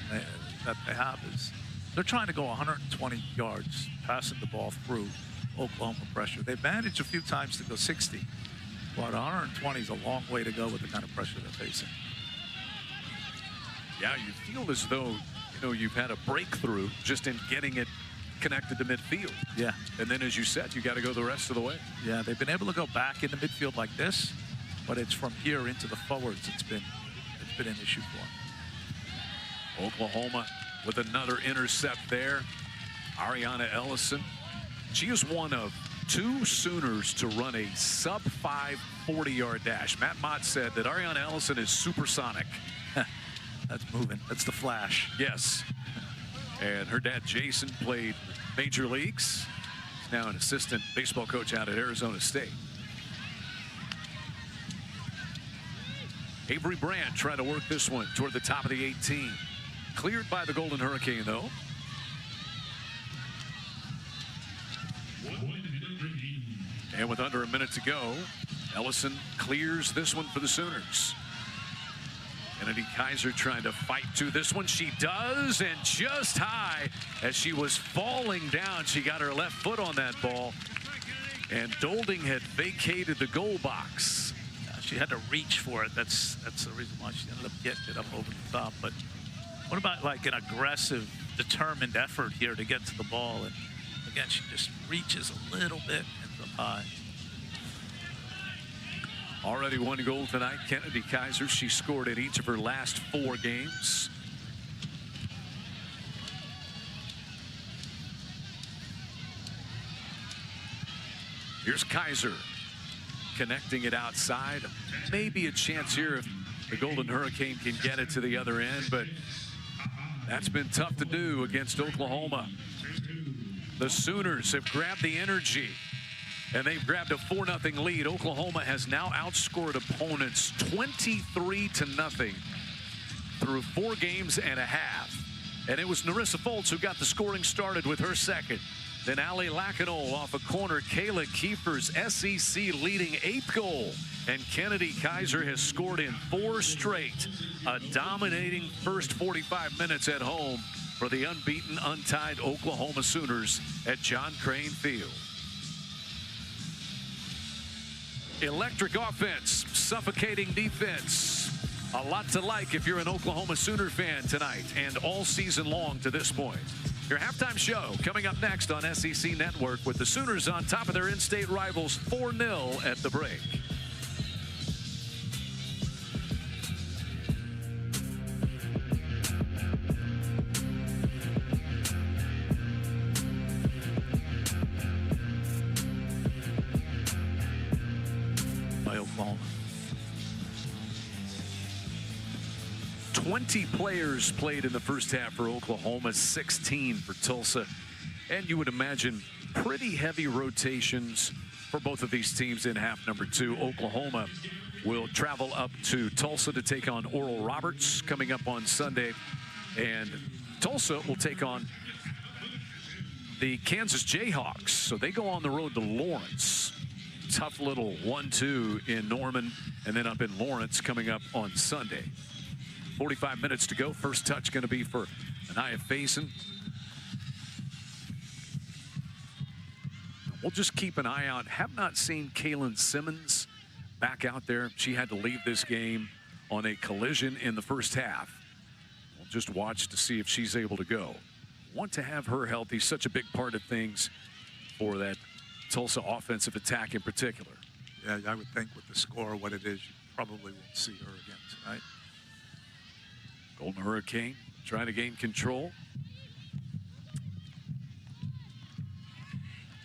that they have is they're trying to go 120 yards, passing the ball through Oklahoma pressure. They've managed a few times to go 60, but 120 is a long way to go with the kind of pressure they're facing. Yeah, you feel as though, you know, you've had a breakthrough just in getting it connected to midfield. Yeah. And then, as you said, you got to go the rest of the way. Yeah, they've been able to go back into midfield like this, but it's from here into the forwards it's been an issue for them. Oklahoma with another intercept there. Ariana Ellison. She is one of 2 Sooners to run a sub-5 40-yard dash. Matt Mott said that Ariana Ellison is supersonic. That's moving. That's the Flash. Yes. And her dad, Jason, played major leagues. He's now an assistant baseball coach out at Arizona State. Avery Brandt trying to work this one toward the top of the 18. Cleared by the Golden Hurricane, though. And with under a minute to go, Ellison clears this one for the Sooners. Kennedy Kaiser trying to fight to this one. She does, and just high as she was falling down. She got her left foot on that ball, and Dolding had vacated the goal box. She had to reach for it. That's the reason why she ended up getting it up over the top. But what about like an aggressive, determined effort here to get to the ball? And again, she just reaches a little bit and ends up high. Already one goal tonight. Kennedy Kaiser, she scored in each of her last 4 games. Here's Kaiser connecting it outside. Maybe a chance here if the Golden Hurricane can get it to the other end, but that's been tough to do against Oklahoma. The Sooners have grabbed the energy, and they've grabbed a 4-0 lead. Oklahoma has now outscored opponents 23-0 through 4 games and a half. And it was Narissa Foltz who got the scoring started with her second. Then Ali Lacanol off a corner. Kayla Kiefer's SEC leading 8th goal. And Kennedy Kaiser has scored in 4 straight. A dominating first 45 minutes at home for the unbeaten, untied Oklahoma Sooners at John Crane Field. Electric offense, suffocating defense. A lot to like if you're an Oklahoma Sooner fan tonight and all season long to this point. Your halftime show coming up next on SEC Network with the Sooners on top of their in-state rivals 4-0 at the break. By Oklahoma. 20 players played in the first half for Oklahoma, 16 for Tulsa. And you would imagine pretty heavy rotations for both of these teams in half number 2. Oklahoma will travel up to Tulsa to take on Oral Roberts coming up on Sunday. And Tulsa will take on the Kansas Jayhawks. So they go on the road to Lawrence. Tough little 1-2 in Norman and then up in Lawrence coming up on Sunday. 45 minutes to go. First touch going to be for Anaya Faison. We'll just keep an eye out. Have not seen Kaylin Simmons back out there. She had to leave this game on a collision in the first half. We'll just watch to see if she's able to go. Want to have her healthy. Such a big part of things for that Tulsa offensive attack in particular. Yeah, I would think with the score, what it is, you probably won't see her again tonight. Golden Hurricane trying to gain control.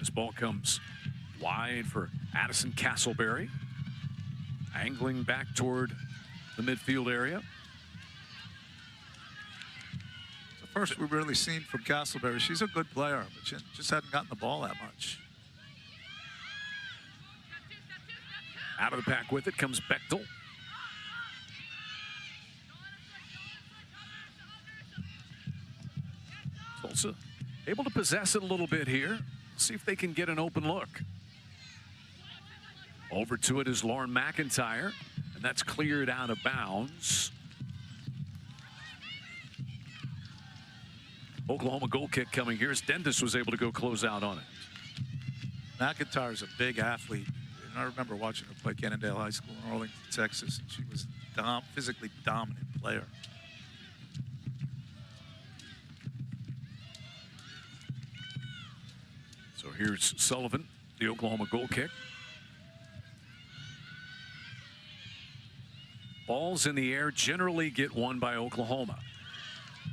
This ball comes wide for Addison Castleberry. Angling back toward the midfield area. The first we've really seen from Castleberry. She's a good player, but she just hadn't gotten the ball that much. Out of the pack with it comes Bechtel. Tulsa able to possess it a little bit here. See if they can get an open look. Over to it is Lauren McIntyre, and that's cleared out of bounds. Oklahoma goal kick coming here as Dendis was able to go close out on it. McIntyre's a big athlete. And I remember watching her play Cannondale High School in Arlington, Texas, and she was a physically dominant player. So here's Sullivan, the Oklahoma goal kick. Balls in the air generally get won by Oklahoma.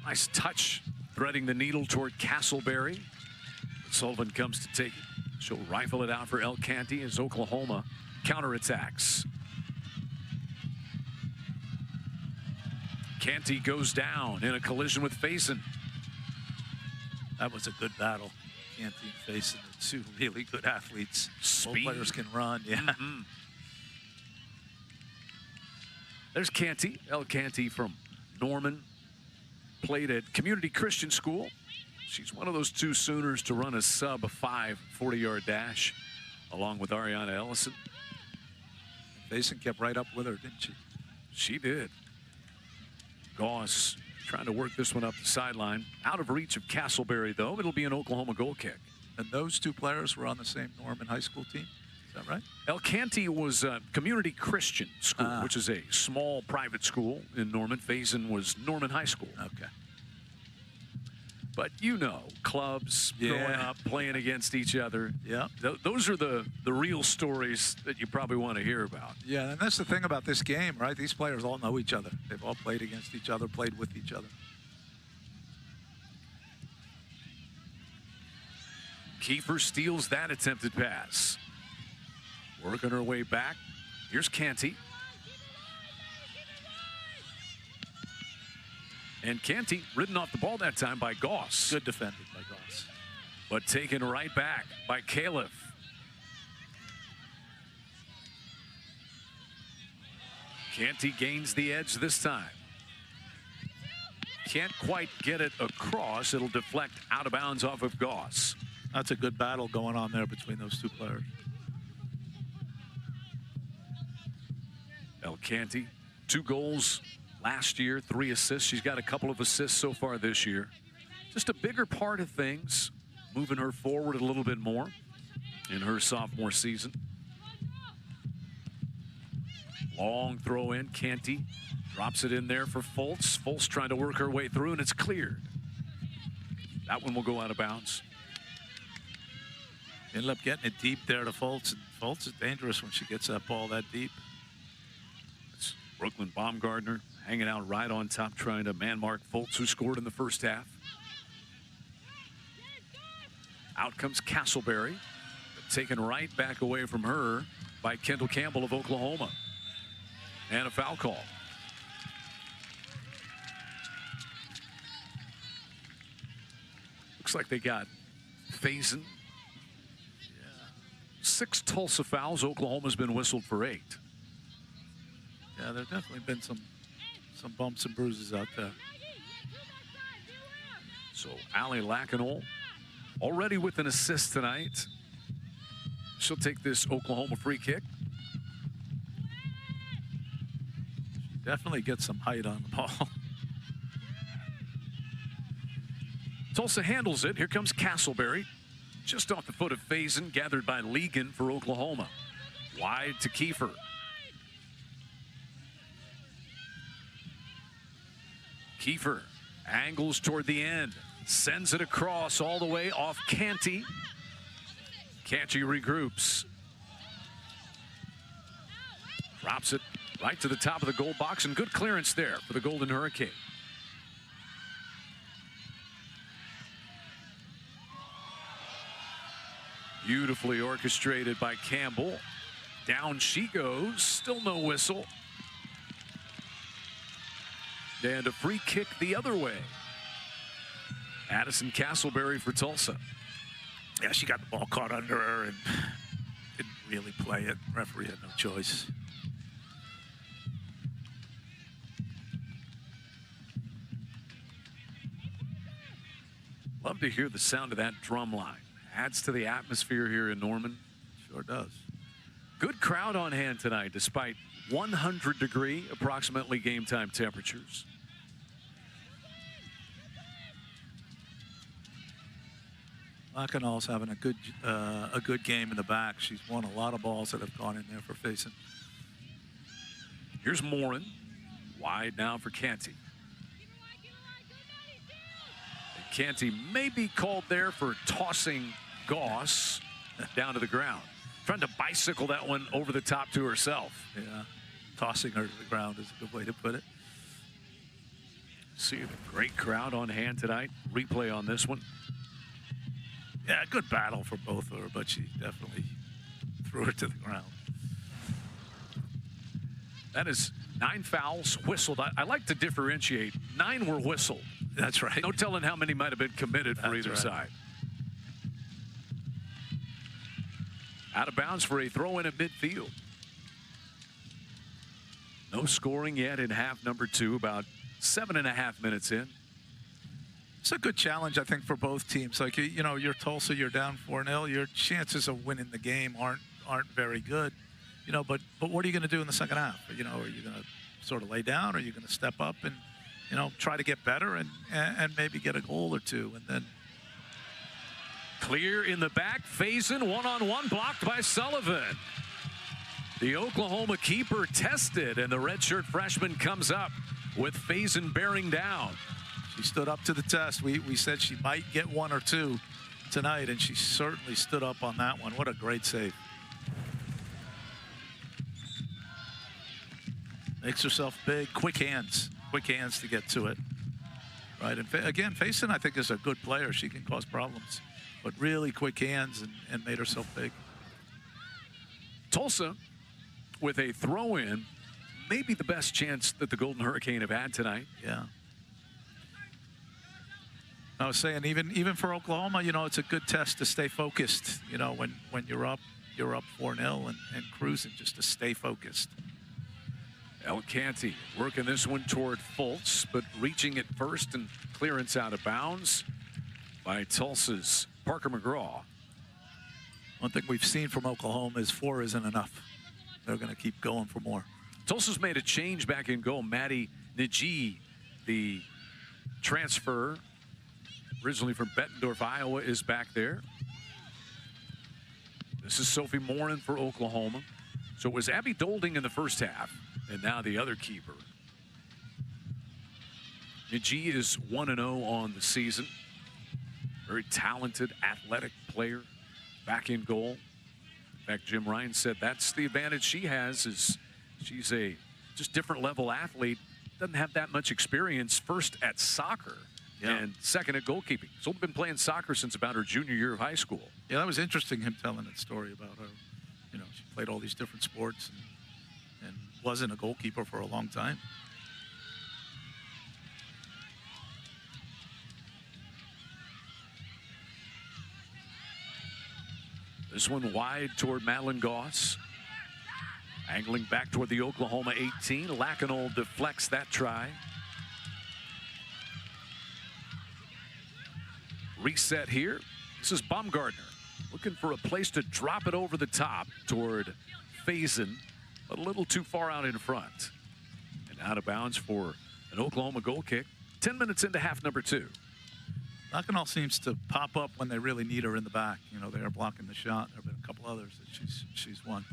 Nice touch, threading the needle toward Castleberry. Sullivan comes to take it. She'll rifle it out for El Canty as Oklahoma counterattacks. Canty goes down in a collision with Faison. That was a good battle. Canty and Faison are 2 really good athletes. Speed. Both players can run, yeah. Mm-hmm. There's Canty, El Canty from Norman. Played at Community Christian School. She's one of those 2 Sooners to run a sub-5 40-yard dash, along with Ariana Ellison. Faison kept right up with her, didn't she? She did. Goss trying to work this one up the sideline. Out of reach of Castleberry, though. It'll be an Oklahoma goal kick. And those 2 players were on the same Norman High School team? Is that right? El Canty was Community Christian School, which is a small private school in Norman. Faison was Norman High School. Okay. But clubs growing up, playing against each other. Yeah. Those are the real stories that you probably want to hear about. Yeah, and that's the thing about this game, right? These players all know each other. They've all played against each other, played with each other. Kiefer steals that attempted pass. Working her way back. Here's Canty. And Canty ridden off the ball that time by Goss. Good defending by Goss. But taken right back by Califf. Canty gains the edge this time. Can't quite get it across. It'll deflect out of bounds off of Goss. That's a good battle going on there between those two players. El Canty, 2 goals last year, 3 assists. She's got a couple of assists so far this year. Just a bigger part of things, moving her forward a little bit more in her sophomore season. Long throw in. Canty drops it in there for Fultz. Fultz trying to work her way through, and it's cleared. That one will go out of bounds. Ended up getting it deep there to Fultz. And Fultz is dangerous when she gets that ball that deep. It's Brooklyn Baumgartner hanging out right on top, trying to man-mark Fultz, who scored in the first half. Out comes Castleberry, but taken right back away from her by Kendall Campbell of Oklahoma. And a foul call. Looks like they got Faison. 6 Tulsa fouls. Oklahoma's been whistled for 8. Yeah, there's definitely been some bumps and bruises out there. So Allie Lacanol already with an assist tonight. She'll take this Oklahoma free kick. Definitely get some height on the ball. Tulsa handles it. Here comes Castleberry. Just off the foot of Faison, gathered by Ligon for Oklahoma. Wide to Kiefer. Kiefer angles toward the end. Sends it across all the way off Canty. Canty regroups. Drops it right to the top of the goal box, and good clearance there for the Golden Hurricane. Beautifully orchestrated by Campbell. Down she goes. Still no whistle. And a free kick the other way. Addison Castleberry for Tulsa. Yeah, she got the ball caught under her and didn't really play it. Referee had no choice. Love to hear the sound of that drum line. Adds to the atmosphere here in Norman. Sure does. Good crowd on hand tonight, despite 100-degree approximately game time temperatures. Lacanol's having a good game in the back. She's won a lot of balls that have gone in there for Faison. Here's Morin. Wide now for Canty. And Canty may be called there for tossing Goss down to the ground. Trying to bicycle that one over the top to herself. Yeah, tossing her to the ground is a good way to put it. See a great crowd on hand tonight. Replay on this one. Yeah, good battle for both of her, but she definitely threw her to the ground. That is 9 fouls whistled. I like to differentiate. 9 were whistled. That's right. No telling how many might have been committed for either side. Out of bounds for a throw in at midfield. No scoring yet in half number 2, about 7.5 minutes in. It's a good challenge, I think, for both teams. Like, you know, you're Tulsa, you're down 4-0. Your chances of winning the game aren't very good. You know, but what are you going to do in the second half? You know, are you going to sort of lay down, or are you going to step up and, you know, try to get better and maybe get a goal or two, and then clear in the back. Faison one-on-one blocked by Sullivan. The Oklahoma keeper tested, and the redshirt freshman comes up with Faison bearing down. She stood up to the test. We said she might get one or two tonight, and she certainly stood up on that one. What a great save. Makes herself big, quick hands to get to it. Right, and again, Faison, I think, is a good player. She can cause problems, but really quick hands and made herself big. Tulsa with a throw-in, maybe the best chance that the Golden Hurricane have had tonight. Yeah. I was saying, even for Oklahoma, you know, it's a good test to stay focused. You know, when you're up 4-0 and cruising, just to stay focused. El Canty working this one toward Fultz, but reaching it first, and clearance out of bounds by Tulsa's Parker McGraw. One thing we've seen from Oklahoma is 4 isn't enough. They're going to keep going for more. Tulsa's made a change back in goal. Maddie Najee, the transfer originally from Bettendorf, Iowa, is back there. This is Sophie Morin for Oklahoma. So it was Abby Dolding in the first half, and now the other keeper. Najee is 1-0 on the season. Very talented, athletic player back in goal. In fact, Jim Ryan said that's the advantage she has, is she's a just different level athlete. Doesn't have that much experience, first at soccer and second at goalkeeping. She's only been playing soccer since about her junior year of high school. Yeah, that was interesting, him telling that story about her. You know, she played all these different sports and wasn't a goalkeeper for a long time. This one wide toward Madeline Goss. Angling back toward the Oklahoma 18. Lacanol deflects that try. Reset here. This is Baumgartner looking for a place to drop it over the top toward Faison, but a little too far out in front. And out of bounds for an Oklahoma goal kick. 10 minutes into half number 2. Lacanol seems to pop up when they really need her in the back. You know, they are blocking the shot. There have been a couple others that she's won.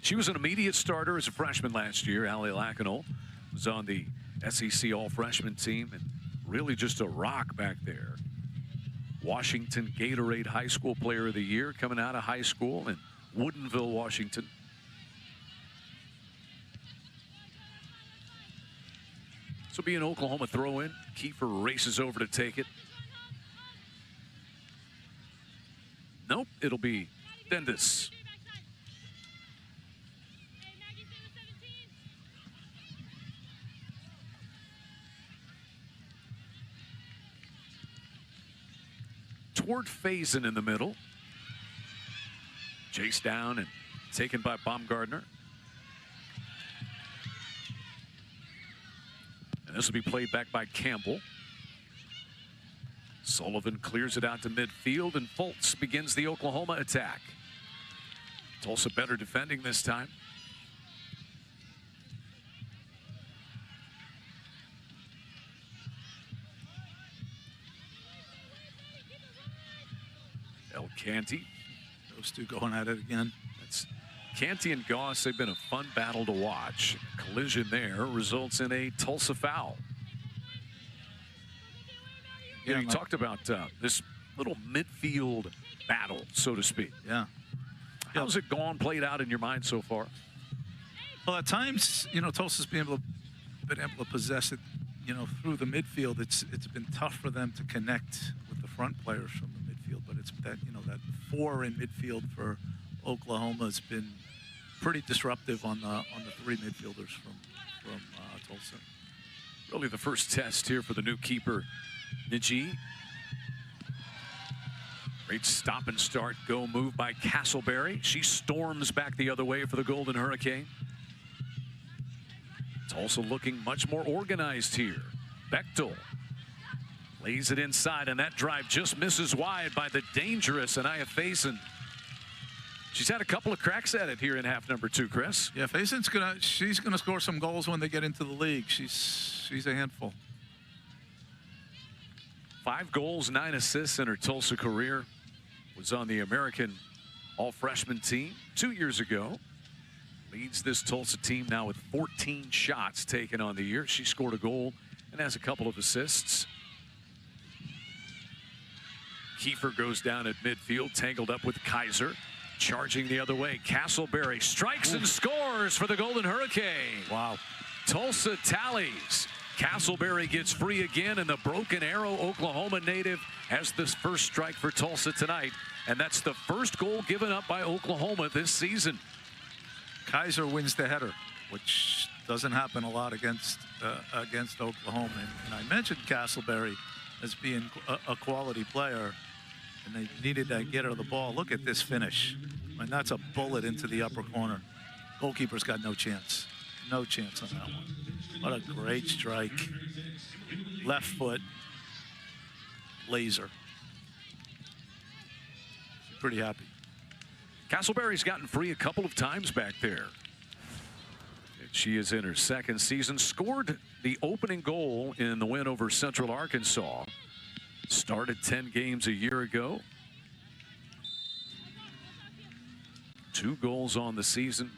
She was an immediate starter as a freshman last year. Allie Lacanol was on the SEC All-Freshman team and really just a rock back there. Washington Gatorade High School Player of the Year coming out of high school in Woodinville, Washington. This will be an Oklahoma throw-in. Kiefer races over to take it. Nope, it'll be Dendis. Toward Faison in the middle. Chased down and taken by Baumgartner. And this will be played back by Campbell. Sullivan clears it out to midfield, and Fultz begins the Oklahoma attack. Tulsa better defending this time. El Canty. Those two going at it again. That's Canty and Goss. They've been a fun battle to watch. Collision there results in a Tulsa foul. You know, you talked about this little midfield battle, so to speak. Yeah. How's it gone, played out in your mind so far? Well, at times, you know, Tulsa's been able to possess it, you know, through the midfield. It's been tough for them to connect with the front players from the midfield, but it's that, you know, that 4 in midfield for Oklahoma has been pretty disruptive on the 3 midfielders from Tulsa. Really the first test here for the new keeper, Najee. Great stop and start go move by Castleberry. She storms back the other way for the Golden Hurricane. Tulsa looking much more organized here. Bechtel lays it inside, and that drive just misses wide by the dangerous Anaya Faison. She's had a couple of cracks at it here in half number 2, Chris. Yeah, Faison's she's gonna score some goals when they get into the league. She's a handful. 5 goals, 9 assists in her Tulsa career. Was on the American All-Freshman team 2 years ago. Leads this Tulsa team now with 14 shots taken on the year. She scored a goal and has a couple of assists. Kiefer goes down at midfield, tangled up with Kaiser. Charging the other way, Castleberry strikes and scores for the Golden Hurricane. Wow. Tulsa tallies. Castleberry gets free again, and the Broken Arrow Oklahoma native has this first strike for Tulsa tonight. And that's the first goal given up by Oklahoma this season. Kaiser wins the header, which doesn't happen a lot against Oklahoma. And I mentioned Castleberry as being a quality player, and they needed to get her the ball. Look at this finish. I mean, that's a bullet into the upper corner. Goalkeeper's got no chance. No chance on that one. What a great strike. Left foot. Laser. Pretty happy. Castleberry's gotten free a couple of times back there. She is in her second season. Scored the opening goal in the win over Central Arkansas. Started 10 games a year ago. 2 goals on the season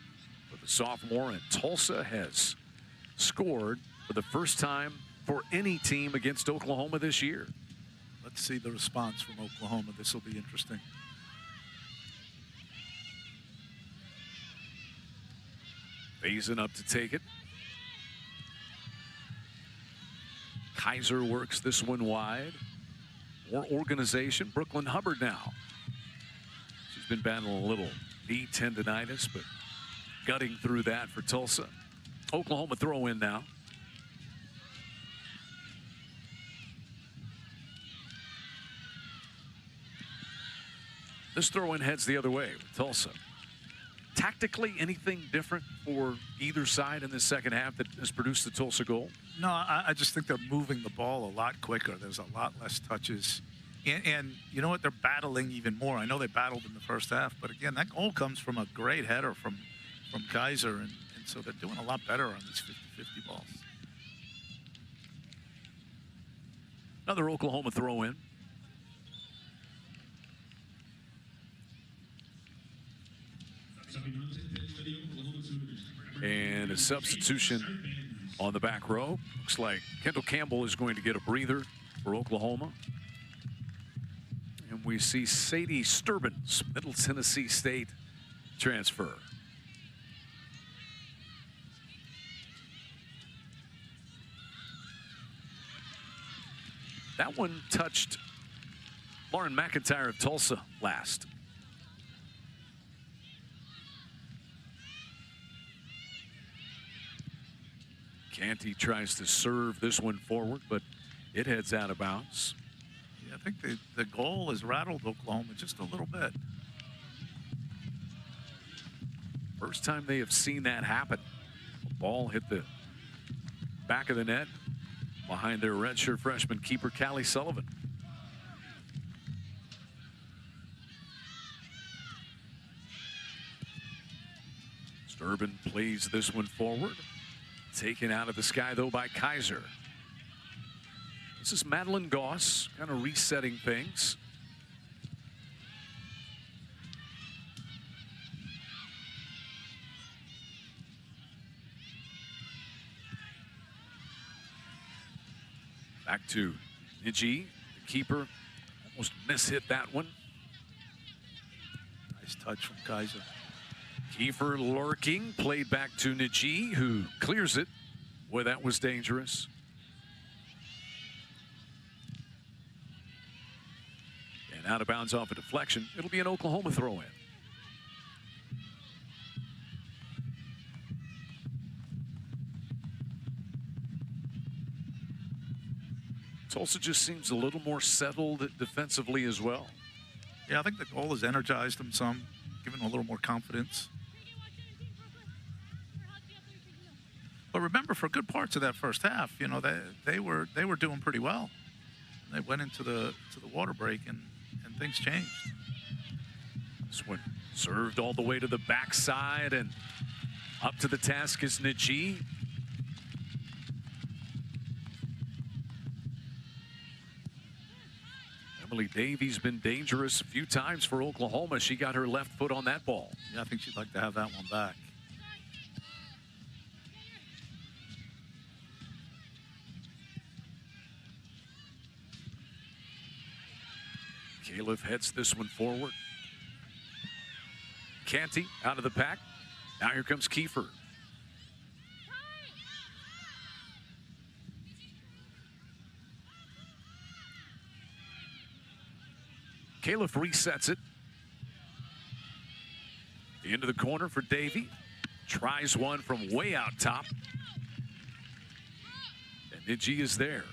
for the sophomore, and Tulsa has scored for the first time for any team against Oklahoma this year. Let's see the response from Oklahoma. This will be interesting. Faison up to take it. Kaiser works this one wide. More organization. Brooklyn Hubbard now. She's been battling a little knee tendonitis, but gutting through that for Tulsa. Oklahoma throw in now. This throw in heads the other way with Tulsa. Tactically, anything different for either side in the second half that has produced the Tulsa goal? No, I just think they're moving the ball a lot quicker. There's a lot less touches. And you know what? They're battling even more. I know they battled in the first half, but again, that goal comes from a great header from Kaiser, and so they're doing a lot better on these 50-50 balls. Another Oklahoma throw in. And a substitution on the back row. Looks like Kendall Campbell is going to get a breather for Oklahoma. And we see Sadie Sturbins, Middle Tennessee State transfer. That one touched Lauren McIntyre of Tulsa last. Canty tries to serve this one forward, but it heads out of bounds. Yeah, I think the goal has rattled Oklahoma just a little bit. First time they have seen that happen. The ball hit the back of the net behind their redshirt freshman keeper, Callie Sullivan. Sturbin plays this one forward. Taken out of the sky, though, by Kaiser. This is Madeline Goss, kind of resetting things. Back to Niji, the keeper. Almost mishit that one. Nice touch from Kaiser. Kiefer lurking, played back to Niji, who clears it. Boy, that was dangerous. And out of bounds off a deflection. It'll be an Oklahoma throw-in. Tulsa just seems a little more settled defensively as well. Yeah, I think the goal has energized them some, given them a little more confidence. But remember, for good parts of that first half, you know, they were doing pretty well. They went into the water break, and things changed. This one served all the way to the backside, and up to the task is Niji. Emily Davies been dangerous a few times for Oklahoma. She got her left foot on that ball. Yeah, I think she'd like to have that one back. Caleb heads this one forward. Canty out of the pack. Now here comes Kiefer. Caleb resets it. Into the corner for Davey. Tries one from way out top. And Niji is there.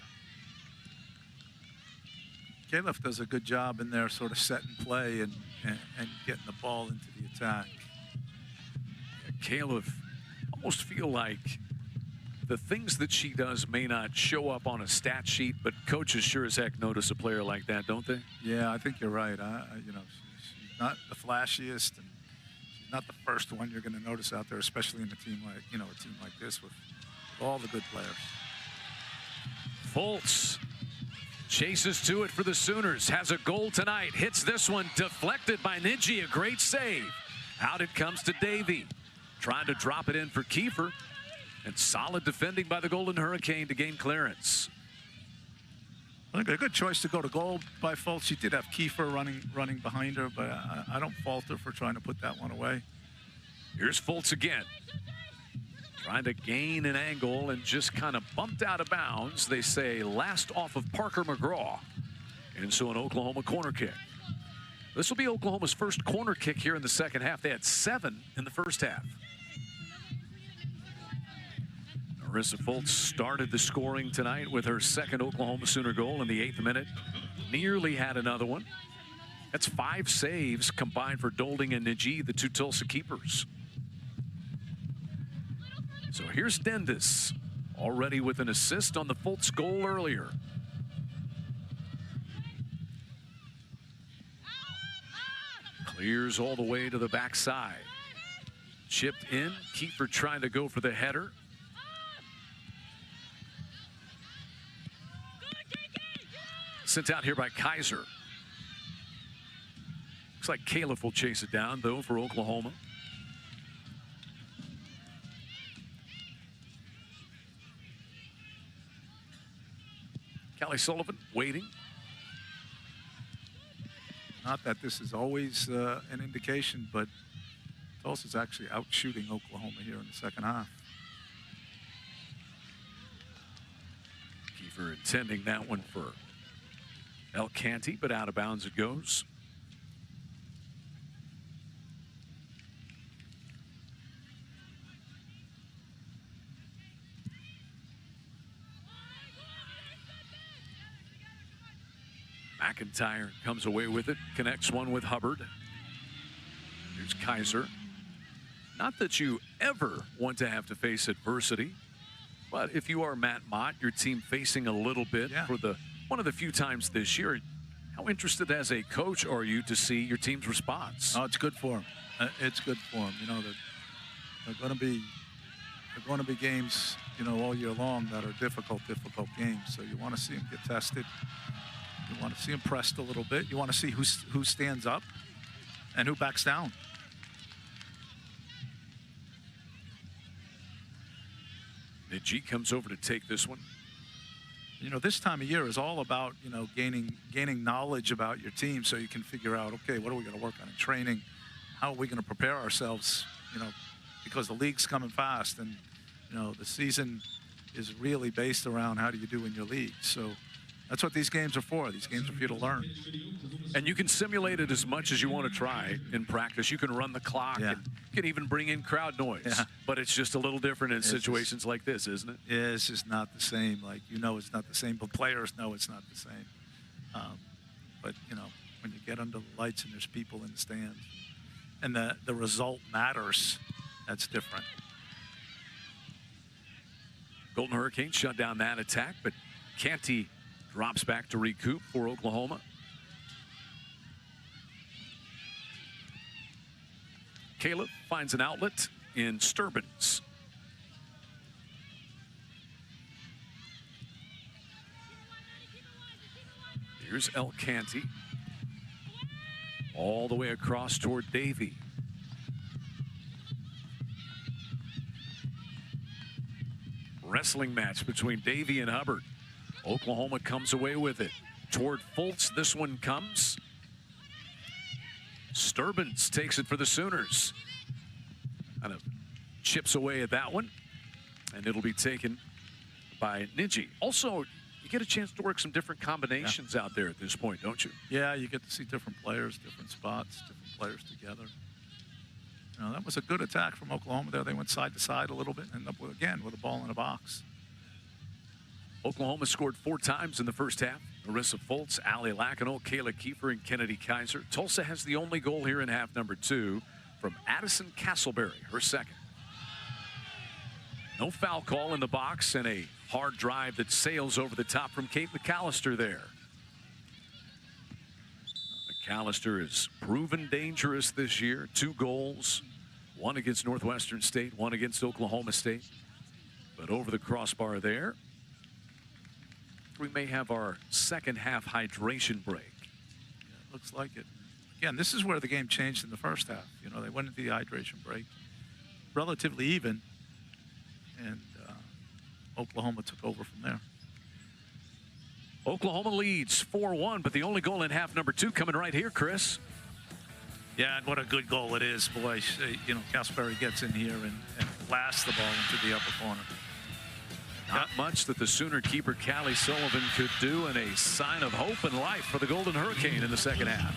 Caleb does a good job in there, sort of set and play and getting the ball into the attack. Yeah, Caleb almost feel like the things that she does may not show up on a stat sheet, but coaches sure as heck notice a player like that, don't they? Yeah, I think you're right. You know, she's not the flashiest, and she's not the first one you're going to notice out there, especially in a team like, you know, a team like this with all the good players. Fultz chases to it for the Sooners, has a goal tonight, hits this one, deflected by Niji, a great save. Out it comes to Davey, trying to drop it in for Kiefer, and solid defending by the Golden Hurricane to gain clearance. I think a good choice to go to goal by Fultz. She did have Kiefer running behind her, but I don't fault her for trying to put that one away. Here's Fultz again, trying to gain an angle and just kind of bumped out of bounds. They say last off of Parker McGraw. And so an Oklahoma corner kick. This will be Oklahoma's first corner kick here in the second half. They had 7 in the first half. Marissa Fultz started the scoring tonight with her second Oklahoma Sooner goal in the 8th minute. Nearly had another one. That's 5 saves combined for Dolding and Niji, the 2 Tulsa keepers. So here's Dendis, already with an assist on the Fultz goal earlier. Clears all the way to the backside. Chipped in, Kiefer trying to go for the header. Sent out here by Kaiser. Looks like Caleb will chase it down, though, for Oklahoma. Callie Sullivan waiting. Not that this is always an indication, but Tulsa's actually out shooting Oklahoma here in the second half. Kiefer intending that one for El Canty, but out of bounds it goes. McIntyre comes away with it, connects one with Hubbard. Here's Kaiser. Not that you ever want to have to face adversity, but if you are Matt Mott, your team facing a little bit for one of the few times this year, how interested as a coach are you to see your team's response? Oh, it's good for them. It's good for them. You know, they're going to be games, you know, all year long that are difficult games. So you want to see them get tested. You want to see them pressed a little bit. You want to see who stands up and who backs down. Niji comes over to take this one. You know, this time of year is all about, you know, gaining knowledge about your team so you can figure out, okay, what are we going to work on in training? How are we going to prepare ourselves, you know, because the league's coming fast and, you know, the season is really based around how do you do in your league. So that's what these games are for. These games are for you to learn. And you can simulate it as much as you want to try in practice. You can run the clock. And you can even bring in crowd noise. Yeah. But it's just a little different in situations like this, isn't it? Yeah, it's just not the same. Like, you know it's not the same, but players know it's not the same. But, you know, when you get under the lights and there's people in the stands and the result matters, that's different. Golden Hurricanes shut down that attack, but Canty drops back to recoup for Oklahoma. Caleb finds an outlet in Sturbins. Here's El Canty. All the way across toward Davey. Wrestling match between Davey and Hubbard. Oklahoma comes away with it. Toward Fultz, this one comes. Sturbins takes it for the Sooners. Kind of chips away at that one, and it'll be taken by Niji. Also, you get a chance to work some different combinations out there at this point, don't you? Yeah, you get to see different players, different spots, different players together. You know, that was a good attack from Oklahoma there. They went side to side a little bit and ended up, again, with a ball in a box. Oklahoma scored 4 times in the first half. Marissa Foltz, Allie Lackinow, Kayla Kiefer, and Kennedy Kaiser. Tulsa has the only goal here in half number 2 from Addison Castleberry, her second. No foul call in the box, and a hard drive that sails over the top from Kate McAllister there. McAllister is proven dangerous this year. 2 goals, 1 against Northwestern State, 1 against Oklahoma State. But over the crossbar there, we may have our second half hydration break. Yeah, it looks like it. Again, this is where the game changed in the first half. You know, they went into the hydration break relatively even, and Oklahoma took over from there. Oklahoma leads 4-1, but the only goal in half number 2 coming right here, Chris. Yeah, and what a good goal it is, boy. You know, Castleberry gets in here and blasts the ball into the upper corner. Not much that the Sooner keeper Callie Sullivan could do, and a sign of hope and life for the Golden Hurricane in the second half.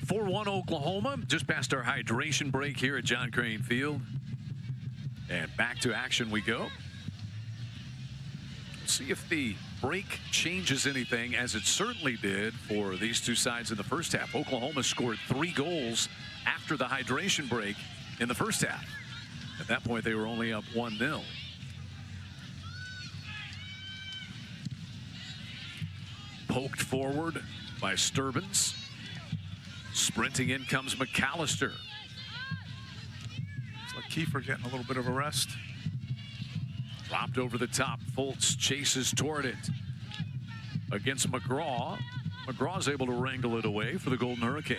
4-1 Oklahoma, just past our hydration break here at John Crane Field. And back to action we go. See if the break changes anything, as it certainly did for these two sides in the first half. Oklahoma scored 3 goals after the hydration break in the first half. At that point, they were only up 1-0. Poked forward by Sturbins. Sprinting in comes McAllister. It's like Kiefer getting a little bit of a rest. Dropped over the top. Foltz chases toward it against McGraw. McGraw's able to wrangle it away for the Golden Hurricane.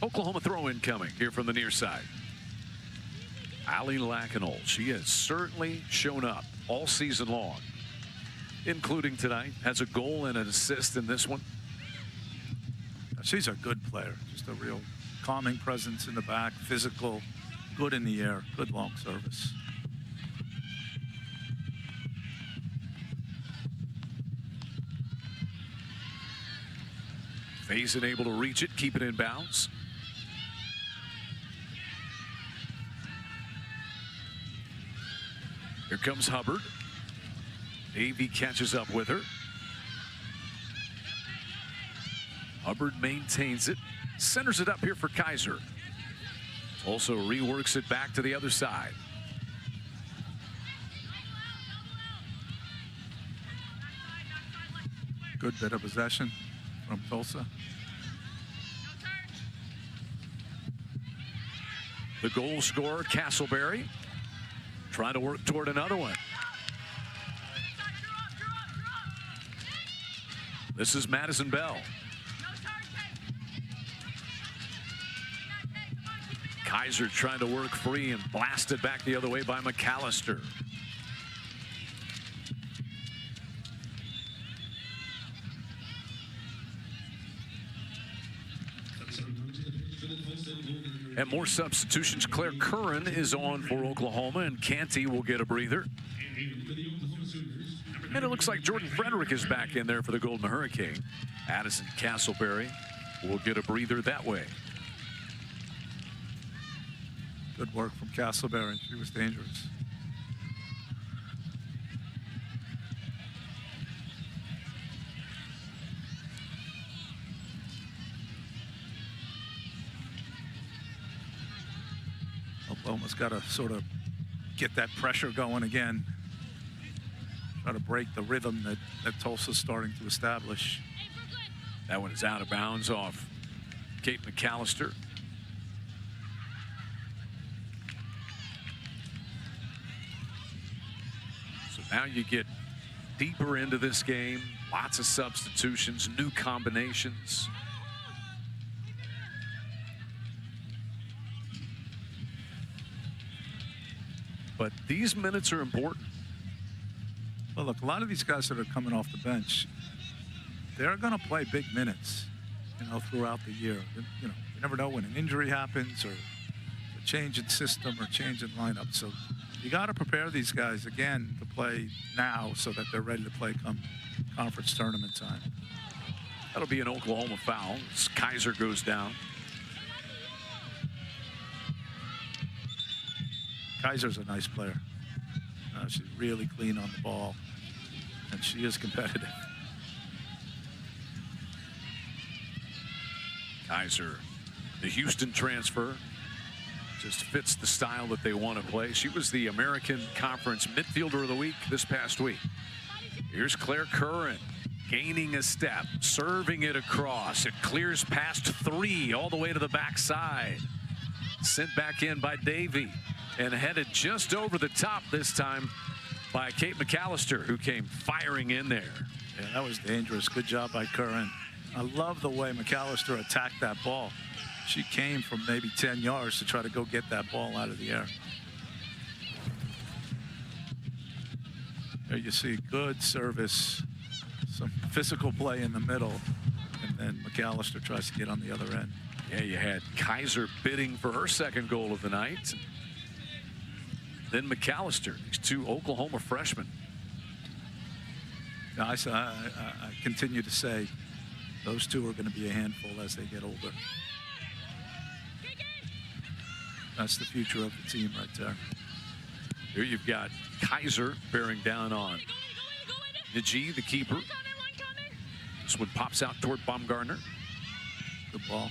Oklahoma throw-in coming here from the near side. Allie Lackinow, she has certainly shown up all season long, including tonight. Has a goal and an assist in this one. She's a good player, just a real calming presence in the back, physical, good in the air, good long service. Faison able to reach it, keep it in bounds. Here comes Hubbard. AV catches up with her. Hubbard maintains it, centers it up here for Kaiser. Also reworks it back to the other side. Good bit of possession from Tulsa. The goal scorer, Castleberry, trying to work toward another one. This is Madison Bell. Kaiser trying to work free and blasted back the other way by McAllister. And more substitutions. Claire Curran is on for Oklahoma, and Canty will get a breather. And it looks like Jordan Frederick is back in there for the Golden Hurricane. Addison Castleberry will get a breather that way. Good work from Castleberry. She was dangerous. Oklahoma's got to sort of get that pressure going again. Try to break the rhythm that Tulsa's starting to establish. That one is out of bounds off Kate McAllister. So now you get deeper into this game. Lots of substitutions, new combinations. but these minutes are important. Well, look, a lot of these guys that are coming off the bench, they're going to play big minutes, throughout the year. You never know when an injury happens or a change in system or change in lineup. So you got to prepare these guys, again, to play now so that they're ready to play come conference tournament time. That'll be an Oklahoma foul as Kaiser goes down. Kaiser's a nice player. She's really clean on the ball, and she is competitive. Kaiser, the Houston transfer, just fits the style that they want to play. She was the American Conference Midfielder of the Week this past week. Here's Claire Curran gaining a step, serving it across. It clears past 3 all the way to the backside. Sent back in by Davey and headed just over the top this time by Kate McAllister, who came firing in there. Yeah, that was dangerous. Good job by Curran. I love the way McAllister attacked that ball. She came from maybe 10 yards to try to go get that ball out of the air. There you see good service, some physical play in the middle, and then McAllister tries to get on the other end. Yeah, you had Kaiser bidding for her second goal of the night. Then McAllister, these 2 Oklahoma freshmen. I continue to say those 2 are going to be a handful as they get older. That's the future of the team right there. Here you've got Kaiser bearing down on Najee, the keeper. This one pops out toward Baumgartner. Good ball.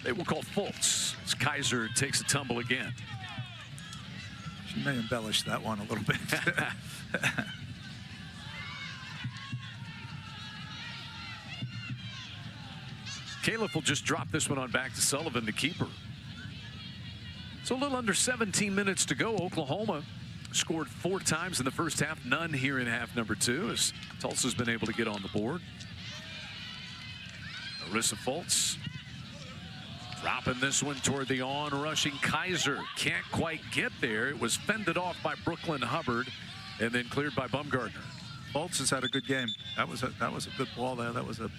They will call Fultz as Kaiser takes a tumble again. She may embellish that one a little bit. Califf will just drop this one on back to Sullivan, the keeper. So a little under 17 minutes to go. Oklahoma scored 4 times in the first half, none here in half number 2, as Tulsa's been able to get on the board. Arissa Fultz dropping this one toward the on-rushing Kaiser. Can't quite get there. It was fended off by Brooklyn Hubbard and then cleared by Baumgartner. Fultz has had a good game. That was a good ball there. That was a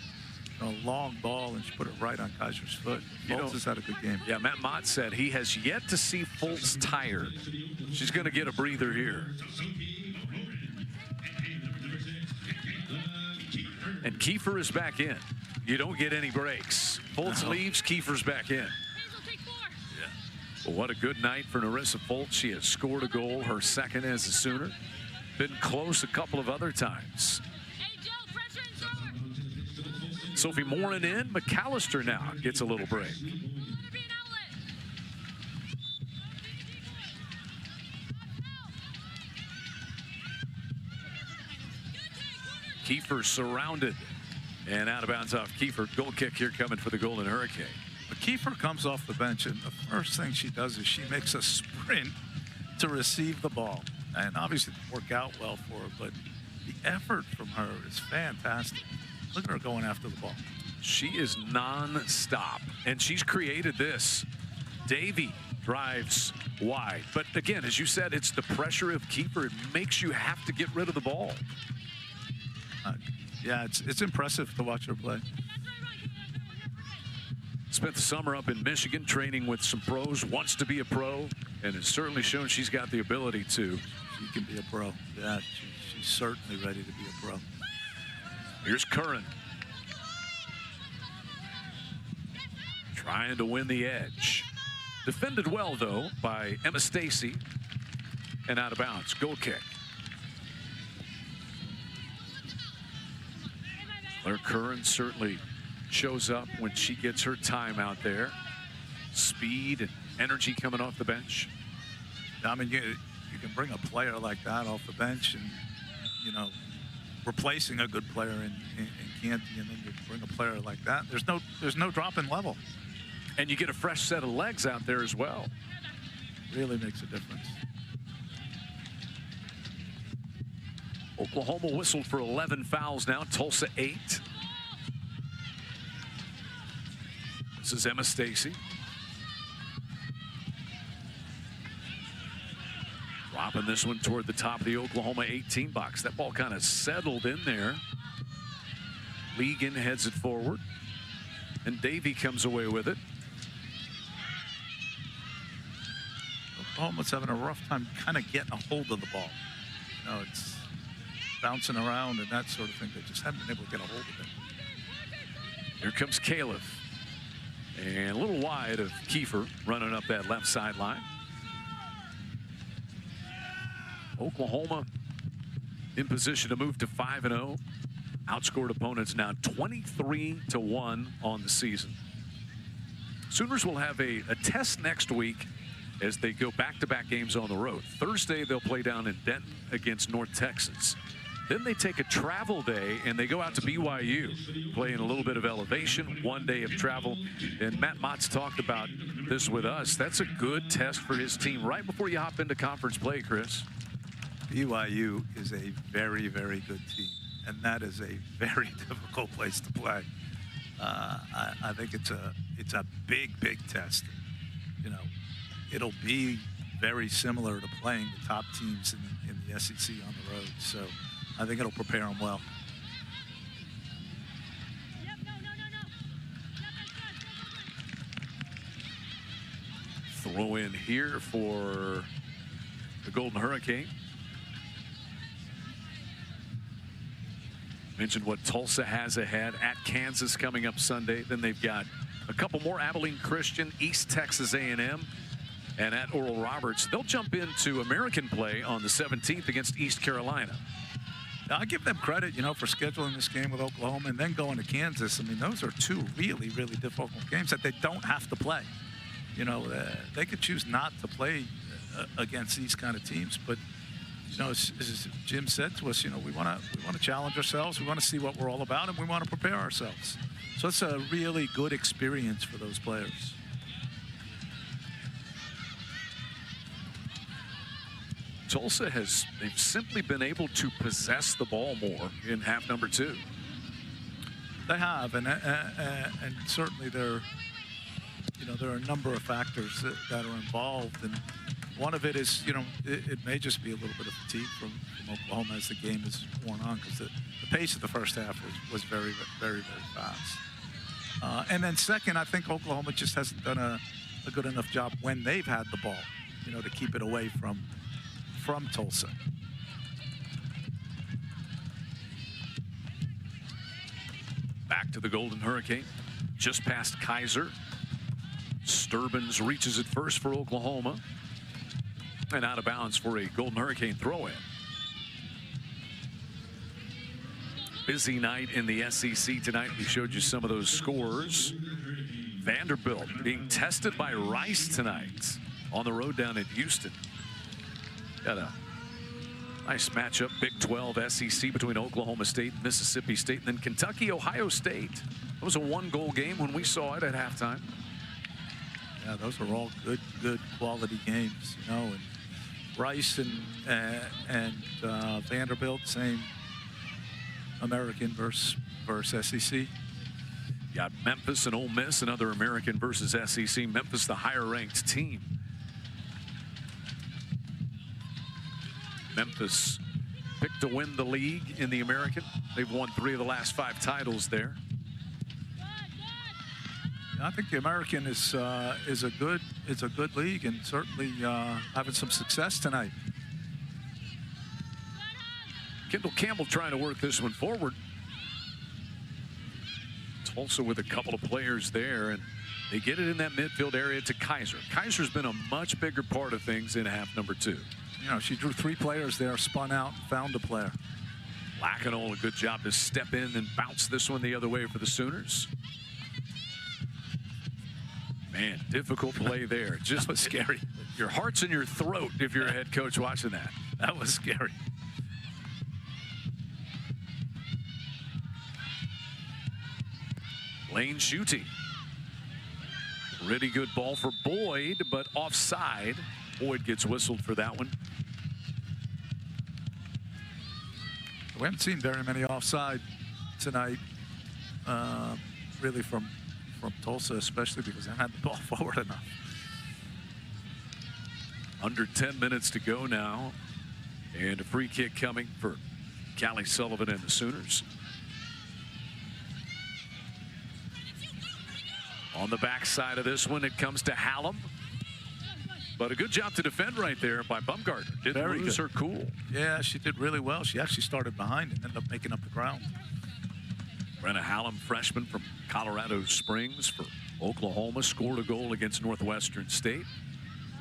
long ball, and she put it right on Kaiser's foot. Fultz has had a good game. Yeah, Matt Mott said he has yet to see Fultz tired. She's going to get a breather here. And Kiefer is back in. You don't get any breaks. Fultz leaves, Kiefer's back in. Hazel, take 4. Yeah. Well, what a good night for Narissa Fultz. She has scored a goal, her second as a Sooner. Been close a couple of other times. Hey, Joe, pressure and thrower. Sophie Morin in. McAllister now gets a little break. Better be an outlet. Kiefer surrounded. And out of bounds off Kiefer. Goal kick here coming for the Golden Hurricane. But Kiefer comes off the bench, and the first thing she does is she makes a sprint to receive the ball. And obviously it didn't work out well for her, but the effort from her is fantastic. Look at her going after the ball. She is non-stop, and she's created this. Davey drives wide. But again, as you said, it's the pressure of Kiefer. It makes you have to get rid of the ball. Yeah, it's impressive to watch her play. Spent the summer up in Michigan training with some pros, wants to be a pro, and has certainly shown she's got the ability to. She can be a pro. Yeah, she's certainly ready to be a pro. Here's Curran. Trying to win the edge. Defended well, though, by Emma Stacy. And out of bounds. Goal kick. Claire Curran certainly shows up when she gets her time out there. Speed and energy coming off the bench. I mean, you can bring a player like that off the bench and, replacing a good player in Canty, and then you bring a player like that. There's no drop in level. And you get a fresh set of legs out there as well. Really makes a difference. Oklahoma whistled for 11 fouls now. Tulsa 8. This is Emma Stacy. Dropping this one toward the top of the Oklahoma 18 box. That ball kind of settled in there. Legan heads it forward. And Davey comes away with it. Oklahoma's having a rough time kind of getting a hold of the ball. You know, it's bouncing around and that sort of thing. They just haven't been able to get a hold of it. Here comes Caleb. And a little wide of Kiefer running up that left sideline. Oklahoma in position to move to 5-0. Outscored opponents now 23-1 on the season. Sooners will have a test next week as they go back-to-back games on the road. Thursday, they'll play down in Denton against North Texas. Then they take a travel day and they go out to BYU, playing a little bit of elevation, 1 day of travel. And Matt Mott's talked about this with us. That's a good test for his team right before you hop into conference play, Chris. BYU is a very, very good team, and that is a very difficult place to play. I think it's a big, big test. You know, it'll be very similar to playing the top teams in the SEC on the road. So I think it'll prepare them well. Throw in here for the Golden Hurricane. Mentioned what Tulsa has ahead at Kansas coming up Sunday. Then they've got a couple more: Abilene Christian, East Texas A&M, and at Oral Roberts. They'll jump into American play on the 17th against East Carolina. Now, I give them credit, you know, for scheduling this game with Oklahoma and then going to Kansas. I mean, those are two really, really difficult games that they don't have to play. You know, they could choose not to play against these kind of teams, but you know, as Jim said to us, you know, we want to challenge ourselves. We want to see what we're all about, and we want to prepare ourselves. So it's a really good experience for those players. Tulsa they've simply been able to possess the ball more in half number 2. They have, and certainly there are a number of factors that are involved, and one of it is, you know, it may just be a little bit of fatigue from Oklahoma as the game is worn on, because the pace of the first half was very, very, very fast. And then second, I think Oklahoma just hasn't done a good enough job when they've had the ball, you know, to keep it away from Tulsa. Back to the Golden Hurricane, just past Kaiser. Sturbins reaches it first for Oklahoma, and out of bounds for a Golden Hurricane throw-in. Busy night in the SEC tonight. We showed you some of those scores. Vanderbilt being tested by Rice tonight on the road down in Houston. Got a nice matchup, Big 12 SEC between Oklahoma State and Mississippi State, and then Kentucky, Ohio State. It was a 1-goal game when we saw it at halftime. Yeah, those are all good quality games, you know. And Rice and Vanderbilt, same American versus SEC. Got Memphis and Ole Miss, another American versus SEC. Memphis, the higher-ranked team. Memphis picked to win the league in the American. They've won 3 of the last 5 titles there. I think the American is a good league, and certainly having some success tonight. Kendall Campbell trying to work this one forward. Tulsa with a couple of players there, and they get it in that midfield area to Kaiser. Kaiser's been a much bigger part of things in half number 2. You know, she drew 3 players there, spun out, found a player. Lacanol, a good job to step in and bounce this one the other way for the Sooners. Man, difficult play there. Just was scary. Your heart's in your throat if you're a head coach watching that. That was scary. Lane Schutte. Really good ball for Boyd, but offside. Boyd gets whistled for that one. We haven't seen very many offside tonight, really from from Tulsa, especially because they had the ball forward enough. Under 10 minutes to go now. And a free kick coming for Callie Sullivan and the Sooners. On the backside of this one, it comes to Hallam. But a good job to defend right there by Bumgarner. Didn't Very lose good. her cool. Yeah, she did really well. She actually started behind and ended up making up the ground. Brenna Hallam, freshman from Colorado Springs for Oklahoma, scored a goal against Northwestern State.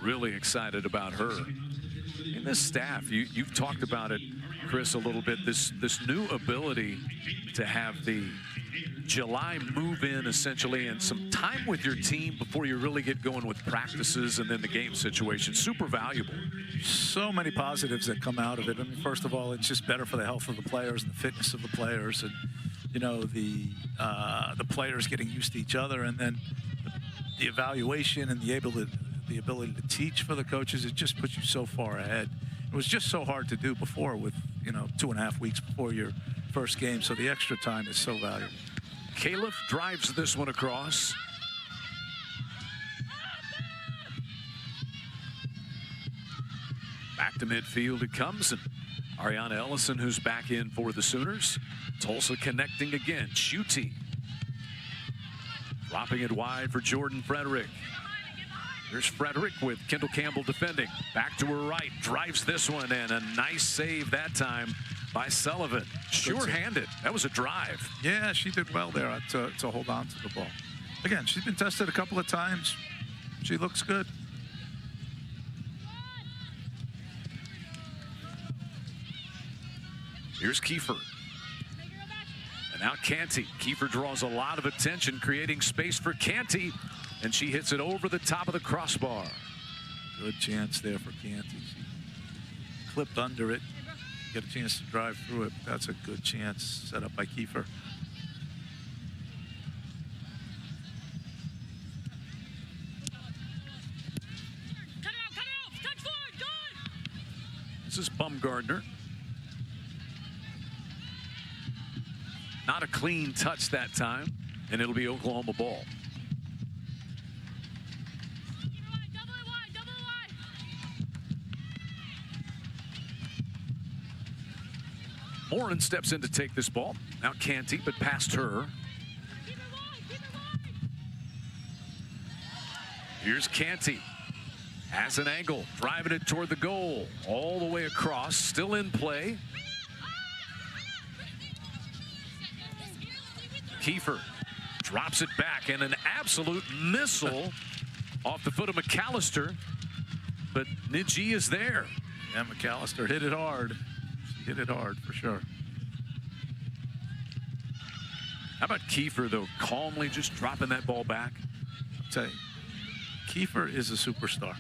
Really excited about her. And this staff, you've talked about it, Chris, a little bit, this new ability to have the July move-in, essentially, and some time with your team before you really get going with practices and then the game situation. Super valuable. So many positives that come out of it. I mean, first of all, it's just better for the health of the players and the fitness of the players, and you know, the players getting used to each other, and then the evaluation and the ability to teach for the coaches. It just puts you so far ahead. It was just so hard to do before with, you know, 2.5 weeks before your first game. So the extra time is so valuable. Califf drives this one across. Back to midfield it comes, and Ariana Ellison, who's back in for the Sooners. Tulsa connecting again. Schutte. Dropping it wide for Jordan Frederick. Here's Frederick with Kendall Campbell defending. Back to her right. Drives this one, and a nice save that time by Sullivan. Sure-handed. That was a drive. Yeah, she did well there to hold on to the ball. Again, she's been tested a couple of times. She looks good. Here's Kiefer. And now Canty. Kiefer draws a lot of attention, creating space for Canty, and she hits it over the top of the crossbar. Good chance there for Canty. She clipped under it. Get a chance to drive through it. That's a good chance set up by Kiefer. Cut it out, touch forward, gone! This is Bumgarner. Not a clean touch that time, and it'll be Oklahoma ball. Double it wide, double it wide. Morin steps in to take this ball. Now Canty, but past her. Keep it wide, keep it wide. Here's Canty. Has an angle, driving it toward the goal. All the way across, still in play. Kiefer drops it back, and an absolute missile off the foot of McAllister. But Niji is there. Yeah, McAllister hit it hard. She hit it hard for sure. How about Kiefer, though, calmly just dropping that ball back? I'll tell you, Kiefer is a superstar.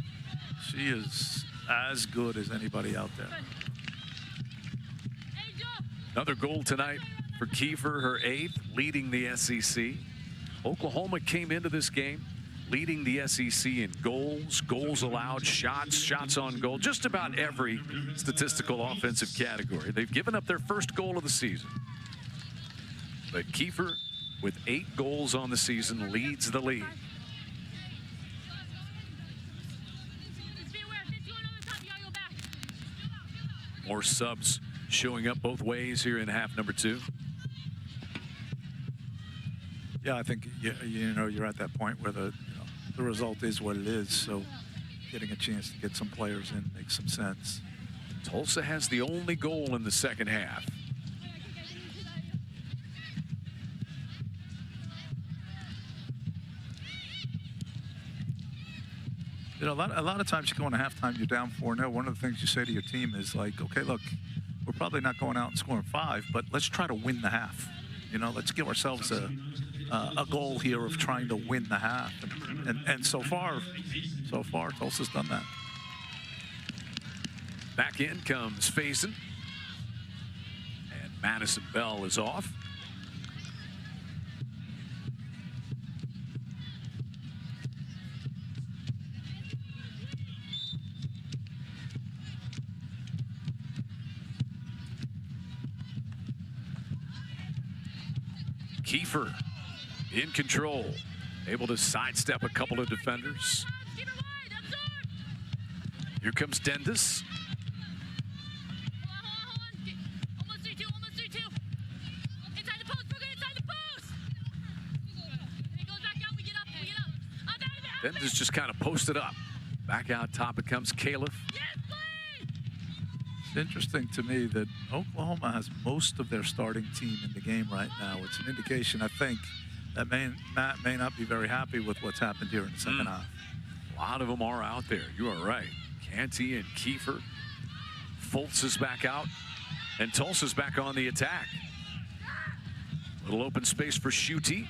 She is as good as anybody out there. Hey, Joe. Another goal tonight for Kiefer, her 8th, leading the SEC. Oklahoma came into this game leading the SEC in goals, goals allowed, shots on goal, just about every statistical offensive category. They've given up their first goal of the season. But Kiefer, with 8 goals on the season, leads the league. Just be aware, if it's going over the top, you gotta go back. More subs showing up both ways here in half number 2. Yeah, I think you know you're at that point where the result is what it is. So getting a chance to get some players in makes some sense. Tulsa has the only goal in the second half. You know, a lot of times you go into halftime, you're down 4-0. One of the things you say to your team is like, okay, look, we're probably not going out and scoring 5, but let's try to win the half. You know, let's give ourselves a goal here of trying to win the half. And so far, Tulsa's done that. Back in comes Faison. And Madison Bell is off. Kiefer in control. Able to sidestep a couple of defenders. Keep it wide. Absorb. Here comes Dendis. Hold on. Almost 3-2. Almost 3-2. Inside the post. We're good inside the post. He goes back out. We get up. We get up. Oh, there it is. Dendis just kind of posted up. Back out top it comes Caliph. Yes, please. It's interesting to me that Oklahoma has most of their starting team in the game right now. It's an indication, I think, that Matt may not be very happy with what's happened here in the second half. A lot of them are out there. You are right. Canty and Kiefer. Fultz is back out. And Tulsa's back on the attack. Little open space for Schutte.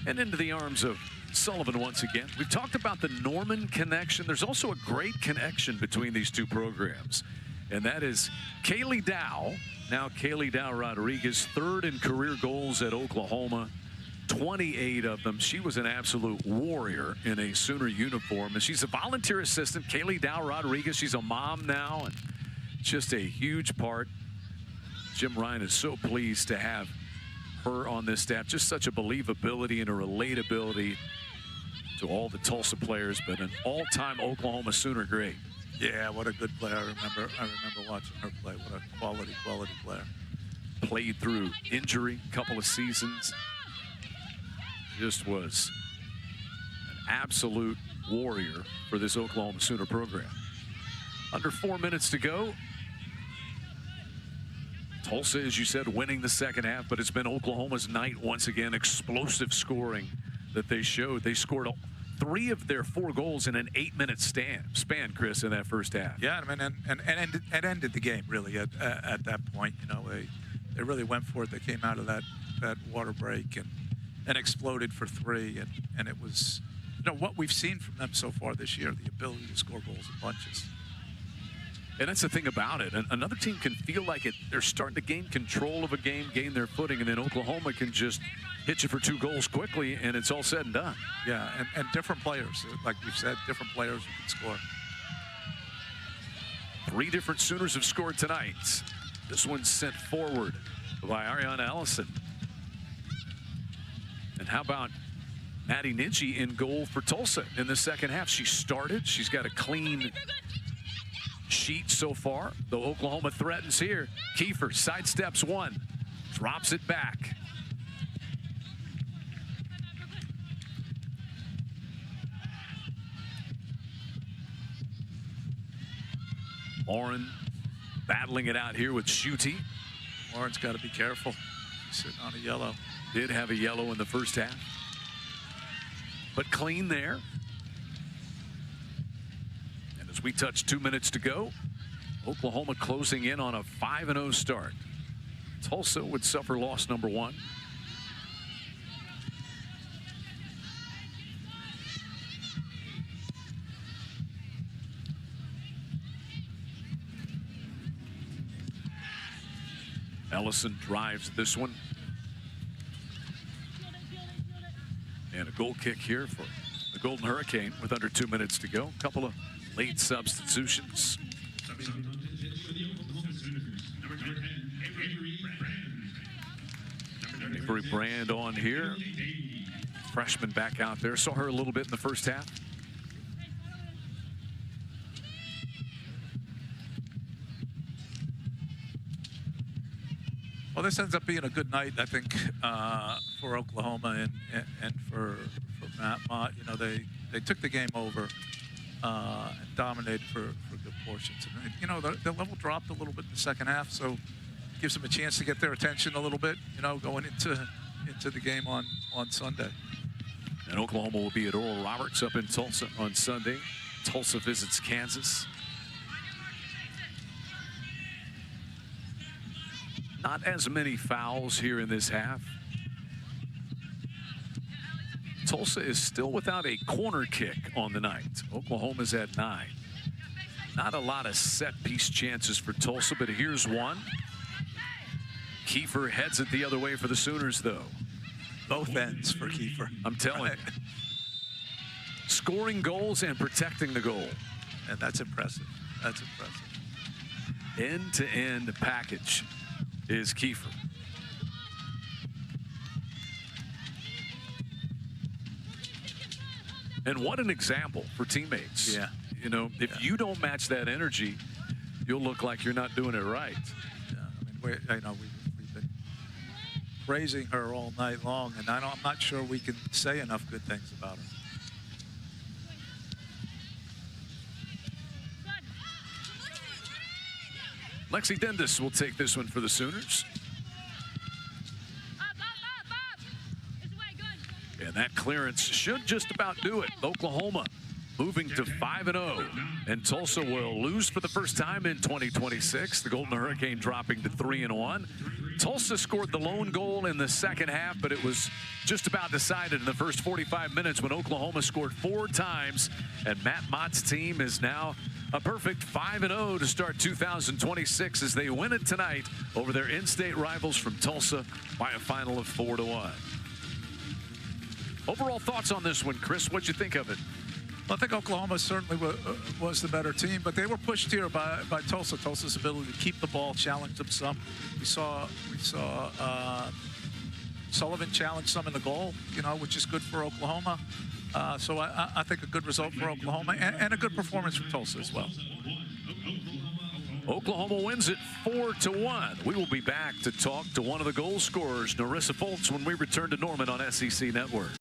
And into the arms of Sullivan once again. We've talked about the Norman connection. There's also a great connection between these two programs. And that is Kaylee Dow. Now Kaylee Dow Rodriguez, third in career goals at Oklahoma. 28 of them. She was an absolute warrior in a Sooner uniform. And she's a volunteer assistant. Kaylee Dow Rodriguez, she's a mom now. And just a huge part. Jim Ryan is so pleased to have her on this staff. Just such a believability and a relatability to all the Tulsa players, but an all-time Oklahoma Sooner great. Yeah, what a good player. I remember watching her play. What a quality player. Played through injury, couple of seasons. Just was an absolute warrior for this Oklahoma Sooner program. Under 4 minutes to go. Tulsa, as you said, winning the second half, but it's been Oklahoma's night once again. Explosive scoring that they showed. They scored 3 of their 4 goals in an 8-minute span, Chris, in that first half. Yeah, I mean, and ended the game really at that point. You know, they really went for it. They came out of that water break and exploded for 3, and it was, you know, what we've seen from them so far this year, the ability to score goals in bunches. And that's the thing about it. Another team can feel like they're starting to gain control of a game, gain their footing, and then Oklahoma can just hit you for 2 goals quickly, and it's all said and done. Yeah, and different players. Like we've said, different players who can score. 3 different Sooners have scored tonight. This one's sent forward by Ariana Ellison. And how about Maddie Ninchi in goal for Tulsa in the second half? She started. She's got a clean sheet so far, though Oklahoma threatens here. Kiefer sidesteps one, drops it back. Lauren battling it out here with Schutte. Lauren's got to be careful. He's sitting on a yellow. Did have a yellow in the first half, but clean there. And as we touch 2 minutes to go, Oklahoma closing in on a 5-0 start. Tulsa would suffer loss number 1. Ellison drives this one. And a goal kick here for the Golden Hurricane with under 2 minutes to go. A couple of late substitutions. Avery Brand on here. Freshman back out there. Saw her a little bit in the first half. Well, this ends up being a good night, I think, for Oklahoma and for Matt Mott. You know, they took the game over and dominated for good portions. And, you know, the level dropped a little bit in the second half, so gives them a chance to get their attention a little bit, you know, going into the game on Sunday. And Oklahoma will be at Oral Roberts up in Tulsa on Sunday. Tulsa visits Kansas. Not as many fouls here in this half. Tulsa is still without a corner kick on the night. Oklahoma's at 9. Not a lot of set-piece chances for Tulsa, but here's one. Kiefer heads it the other way for the Sooners, though. Both ends for Kiefer. I'm telling you. Scoring goals and protecting the goal. And that's impressive. That's impressive. End-to-end package is Kiefer. And what an example for teammates. Yeah. You know, if you don't match that energy, you'll look like you're not doing it right. Yeah, I mean, we've been praising her all night long, and I'm not sure we can say enough good things about her. Lexi Dendis will take this one for the Sooners. And that clearance should just about do it. Oklahoma moving to 5-0. And Tulsa will lose for the first time in 2026. The Golden Hurricane dropping to 3-1. Tulsa scored the lone goal in the second half, but it was just about decided in the first 45 minutes when Oklahoma scored 4 times. And Matt Mott's team is now a perfect 5-0 to start 2026 as they win it tonight over their in-state rivals from Tulsa by a final of 4-1. Overall thoughts on this one, Chris? What'd you think of it? Well, I think Oklahoma certainly was the better team, but they were pushed here by Tulsa. Tulsa's ability to keep the ball, challenge them some. We saw Sullivan challenge some in the goal, you know, which is good for Oklahoma. So I think a good result for Oklahoma and a good performance from Tulsa as well. Oklahoma wins it 4-1. We will be back to talk to one of the goal scorers, Narissa Foltz, when we return to Norman on SEC Network.